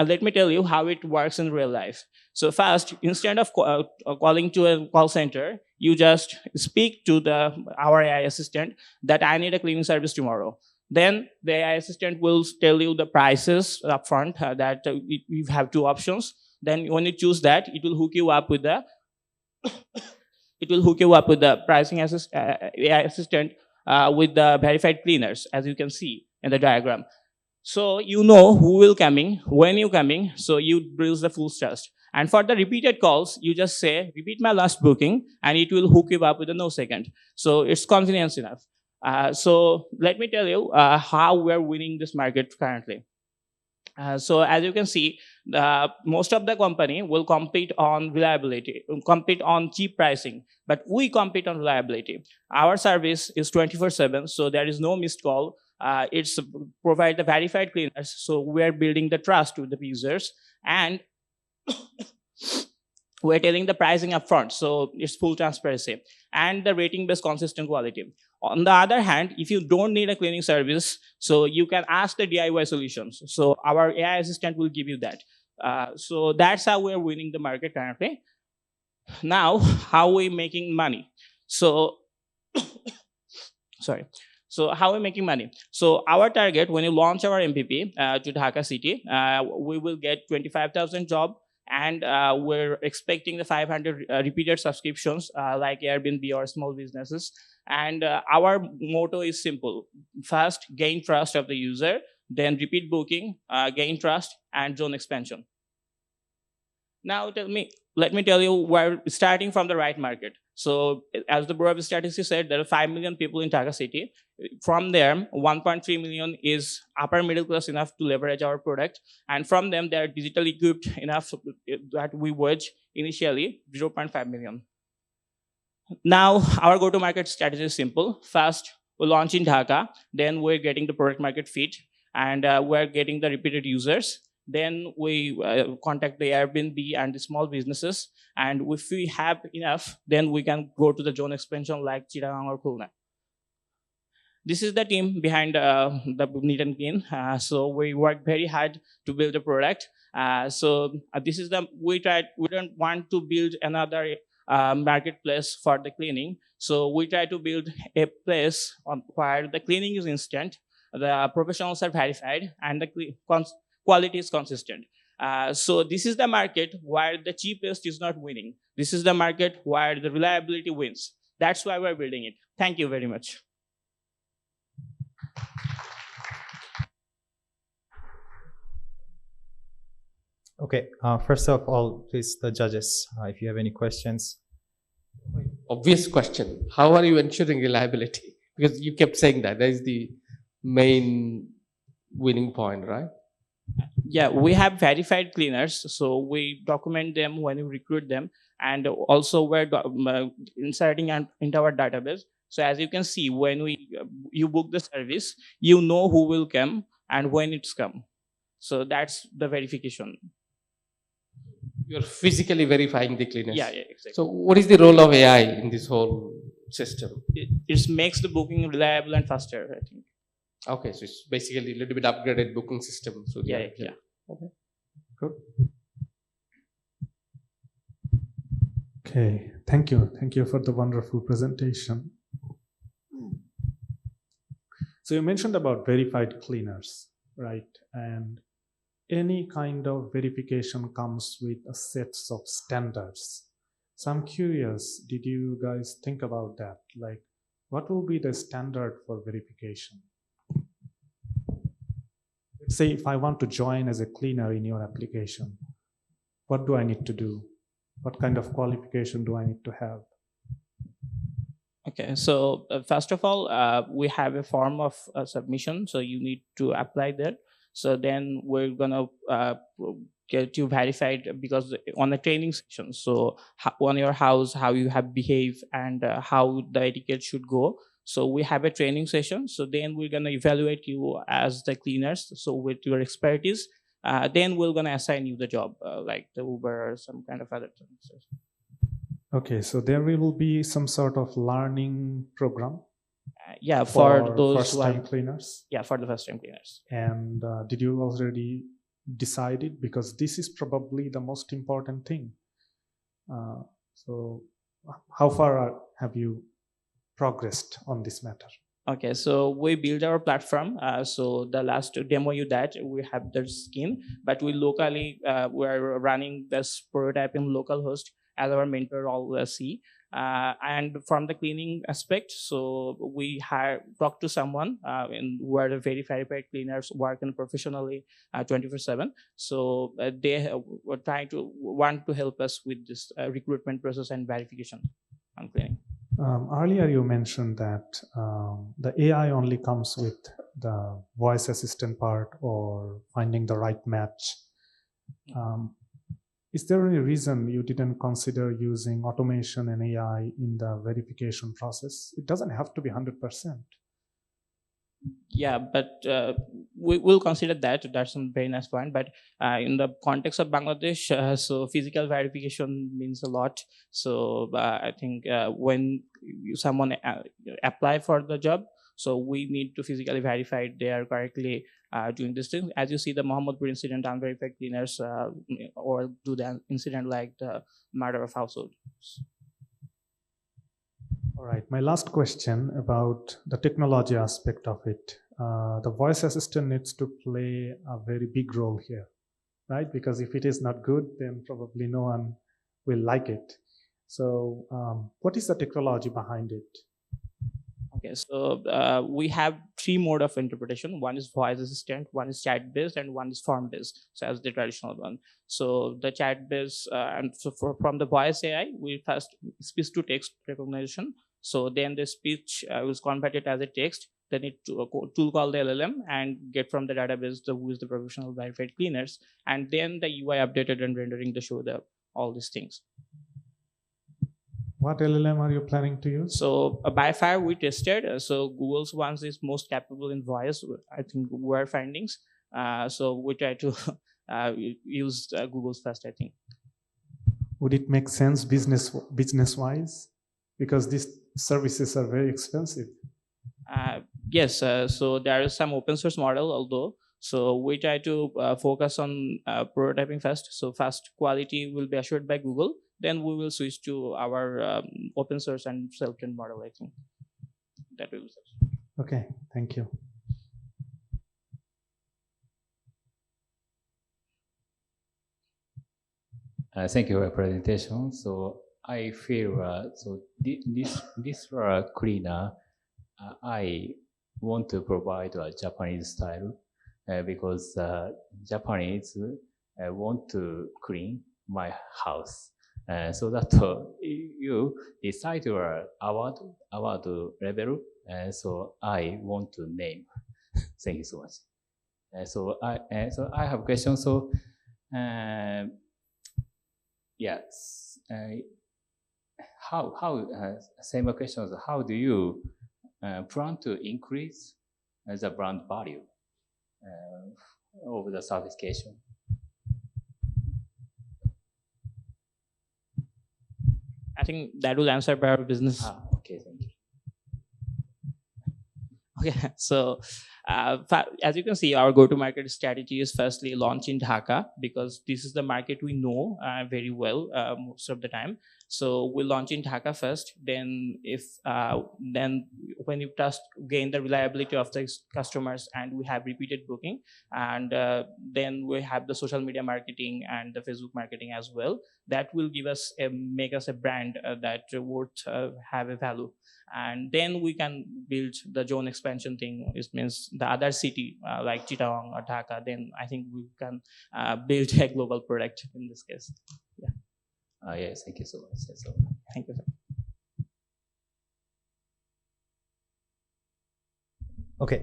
let me tell you how it works in real life. So first, instead of calling to a call center, you just speak to our AI assistant that I need a cleaning service tomorrow. Then the AI assistant will tell you the prices upfront that you have two options. Then when you choose that, it will hook you up with the pricing AI assistant with the verified cleaners, as you can see in the diagram. So you know who will coming, when you coming, so you build the full trust. And for the repeated calls, you just say, repeat my last booking, and it will hook you up with a no second. So it's convenience enough. So let me tell you how we're winning this market currently. So as you can see, most of the company will compete on reliability, compete on cheap pricing, but we compete on reliability. Our service is 24/7, so there is no missed call. It's provide the verified cleaners, so we're building the trust with the users, and we're telling the pricing upfront, so it's full transparency, and the rating-based consistent quality. On the other hand, if you don't need a cleaning service, so you can ask the DIY solutions. So our AI assistant will give you that. So that's how we're winning the market currently. Now, how are we making money? So, sorry. So how are we making money? So our target, when you launch our MVP to Dhaka city, we will get 25,000 jobs, and we're expecting the 500 repeated subscriptions like Airbnb or small businesses. And our motto is simple. First, gain trust of the user, then repeat booking, gain trust, and zone expansion. Now let me tell you, we're starting from the right market. So as the Bureau of Statistics said, there are 5 million people in Dhaka city. From them, 1.3 million is upper middle class enough to leverage our product. And from them, they are digitally equipped enough that we wage initially 0.5 million. Now, our go-to-market strategy is simple. First, we launch in Dhaka. Then we're getting the product market fit. And we're getting the repeated users. Then we contact the Airbnb and the small businesses. And if we have enough, then we can go to the zone expansion like Chittagong or Khulna. This is the team behind the Neat and Clean. So we work very hard to build a product. This is we don't want to build another marketplace for the cleaning. So we try to build a place where the cleaning is instant, the professionals are verified, and the quality is consistent. So this is the market where the cheapest is not winning. This is the market where the reliability wins. That's why we're building it. Thank you very much. Okay, first of all, please, the judges, if you have any questions. Obvious question. How are you ensuring reliability? Because you kept saying that is the main winning point, right? Yeah, we have verified cleaners, so we document them when we recruit them, and also we're inserting into our database. So as you can see, when you book the service, you know who will come and when it's come. So that's the verification. You're physically verifying the cleaners. Yeah, exactly. So what is the role of AI in this whole system? It makes the booking reliable and faster, I think. Okay, so it's basically a little bit upgraded booking system. So Yeah. Okay, good. Okay, thank you. Thank you for the wonderful presentation. So you mentioned about verified cleaners, right? And any kind of verification comes with a sets of standards. So I'm curious, did you guys think about that? Like, what will be the standard for verification? Let's say if I want to join as a cleaner in your application, what do I need to do? What kind of qualification do I need to have? Okay, so first of all, we have a form of submission, so you need to apply there. So then we're gonna get you verified because on the training session. So on your house, how you have behaved and how the etiquette should go. So we have a training session. So then we're gonna evaluate you as the cleaners. So with your expertise, then we're gonna assign you the job, like the Uber or some kind of other things. Okay, so there will be some sort of learning program. Yeah, for those first-time cleaners. Yeah, for the first-time cleaners. And did you already decide it? Because this is probably the most important thing. So how far have you progressed on this matter? Okay, so we build our platform. So the last demo you that we have the skin, but we locally we're running this prototype in localhost as our mentor all see. And from the cleaning aspect, so we have talked to someone who are the very verified cleaners working professionally 24/7. So they were want to help us with this recruitment process and verification on cleaning. Earlier you mentioned that the AI only comes with the voice assistant part or finding the right match. Is there any reason you didn't consider using automation and AI in the verification process? It doesn't have to be 100%. Yeah, but we will consider that. That's a very nice point. But in the context of Bangladesh, so physical verification means a lot. So I think when someone apply for the job, so we need to physically verify they are correctly doing this thing. As you see, the Mohammedpur incident, unverified cleaners or do the incident like the murder of household. All right, my last question about the technology aspect of it. The voice assistant needs to play a very big role here, right? Because if it is not good, then probably no one will like it. So what is the technology behind it? Okay, so we have three mode of interpretation. One is voice assistant, one is chat based, and one is form based. So as the traditional one. So the chat based and so from the voice AI, we first speech to text recognition. So then the speech was converted as a text. Then it tool called the LLM and get from the database who is the professional verified cleaners, and then the UI updated and rendering the show all these things. What LLM are you planning to use? So by far we tested. So Google's ones is most capable in voice. I think were findings. So we try to use Google's first, I think. Would it make sense business wise? Because these services are very expensive. Yes. So there is some open source model, although. So we try to focus on prototyping first. So fast quality will be assured by Google. Then we will switch to our open source and self-trained model, I think. That will be such. Okay, thank you. Thank you for your presentation. So I feel so this cleaner, I want to provide a Japanese style because Japanese want to clean my house. So that you decide your award level. So I want to name. Thank you so much. So I have a question. So yes, how same questions. How do you plan to increase the brand value of the certification. I think that will answer by our business. Okay, thank you. Okay, so as you can see, our go-to-market strategy is firstly launch in Dhaka, because this is the market we know very well most of the time. So we'll launch in Dhaka first. Then then when you just gain the reliability of the customers and we have repeated booking, and then we have the social media marketing and the Facebook marketing as well. That will make us a brand that would have a value. And then we can build the zone expansion thing. It means the other city like Chittagong or Dhaka. Then I think we can build a global product in this case. Yeah. Yes, thank you so much. Yes, so. Thank you, sir. Okay.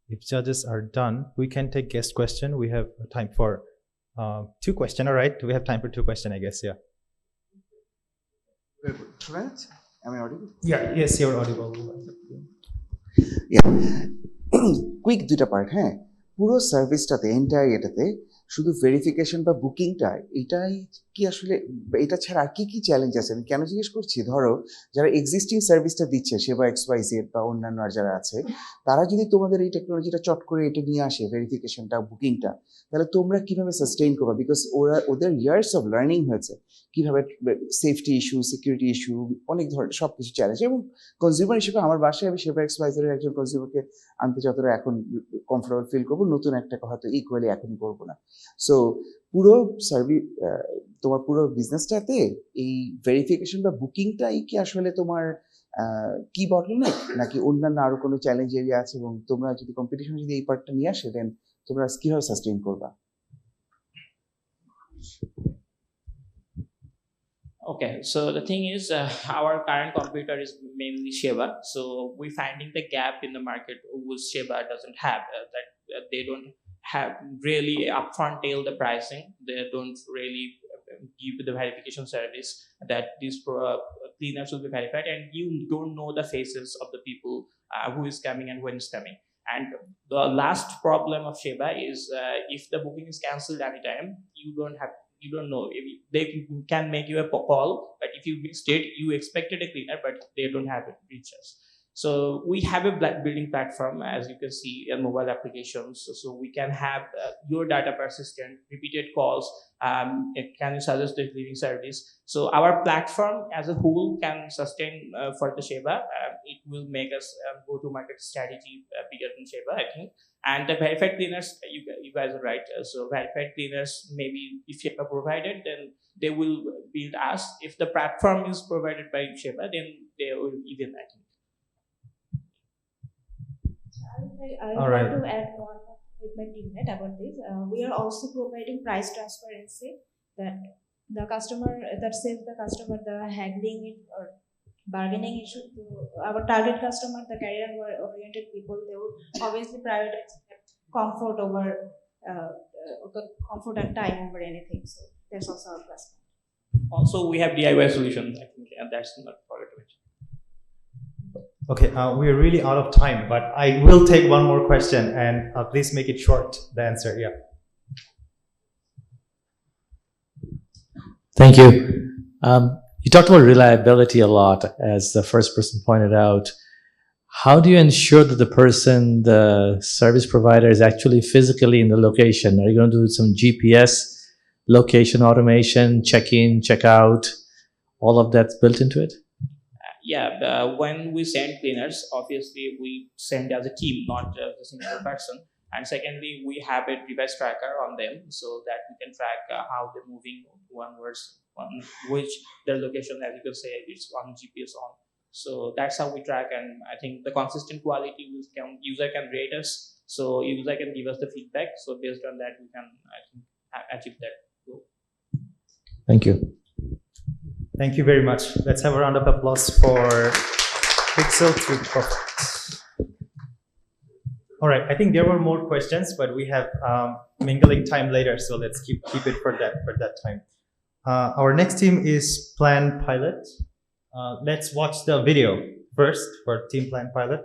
If judges are done, we can take guest question. We have time for 2 questions. All right. We have time for 2 questions, I guess. Yeah. Trent, am I audible? Yeah. Yes, you're audible. Yeah. Quick 2টা part, হ্যাঁ। পুরো সার্ভিসটাতে entire এটাতে শুধু verification বা বুকিংটা এটাই কি আসলে, এটা ছাড়া আর কি কি চ্যালেঞ্জ আছে? আমি কেন জিজ্ঞেস করছি, ধরো যারা এক্সিস্টিং সার্ভিসটা দিচ্ছে, সেবা XYZ বা অন্যান্য আর যারা আছে, তারা যদি তোমাদের এই টেকনোলজিটা চট করে এটা নিয়ে আসে, ভেরিফিকেশনটা, বুকিংটা, তাহলে তোমরা কিভাবে সাস্টেইন করবে? বিকজ ওদের ইয়ার্স অফ লার্নিং হয়েছে কিভাবে সেফটি ইস্যু, সিকিউরিটি ইস্যু, অনেক ধরনের সব কিছু চ্যালেঞ্জ। এবং কনজিউমার হিসেবে আমার বাসায় আমি সেবা XYZ এর একজন কনজিউমারকে আনতে যতটা এখন কমফোর্টেবল ফিল করবো, নতুন একটাকে হয়তো ইকুয়ালি এখনই করবো না। সো পুরো সার্ভিস, তোমার পুরো বিজনেসটাতে এই ভেরিফিকেশন বা বুকিংটাই কি আসলে তোমার কি বটলনেক, নাকি অন্যান্য আরো কোনো চ্যালেঞ্জ এরিয়া আছে? এবং তোমরা যদি কম্পিটিশন যদি এই পার্টটা নিয়ে আসে, দেন তোমরা কিভাবে সাস্টেইন করবা? Okay, so the thing is, our current competitor is mainly Sheba. So we're finding the gap in the market which Sheba doesn't have. That they don't have really upfront tail the pricing. They don't really give the verification service that these cleaners will be verified, and you don't know the faces of the people who is coming and when is coming. And the last problem of Sheba is if the booking is cancelled anytime, you don't know. They can make you a call, but if you missed it, you expected a cleaner, but they don't have it reach us. So we have a building platform, as you can see, in mobile applications. So we can have your data persistent, repeated calls. Can you suggest the cleaning service? So our platform as a whole can sustain for the Sheba. It will make us go-to-market strategy bigger than Sheba, I think. And the verified cleaners, you guys are right. So verified cleaners, maybe if Sheba provided, then they will build us. If the platform is provided by Sheba, then they will even, I think. I would like to add one with my teammate about this. We are also providing price transparency, that the customer, that saves the customer the haggling or bargaining issue. To our target customer, the career-oriented people, they would obviously prioritize comfort over comfort and time over anything. So that's also our plus. Also, we have DIY solutions, I think, and that's not forget to mention. Okay, we are really out of time, but I will take one more question, and please make it short, the answer. Yeah. Thank you. You talked about reliability a lot, as the first person pointed out. How do you ensure that the person, the service provider, is actually physically in the location? Are you going to do some GPS, location automation, check-in, check-out, all of that's built into it? Yeah, when we send cleaners, obviously we send as a team, not as a single person. And secondly, we have a device tracker on them so that we can track how they're moving onwards, on which their location, as you can say, it's on GPS on. So that's how we track, and I think the consistent quality user can rate us, so user can give us the feedback. So based on that, we can, I think, achieve that goal. Thank you. Thank you very much. Let's have a round of applause for Pixel to Profit. All right, I think there were more questions, but we have mingling time later, so let's keep it for that time. Our next team is Plan Pilot. Let's watch the video first for Team Plan Pilot.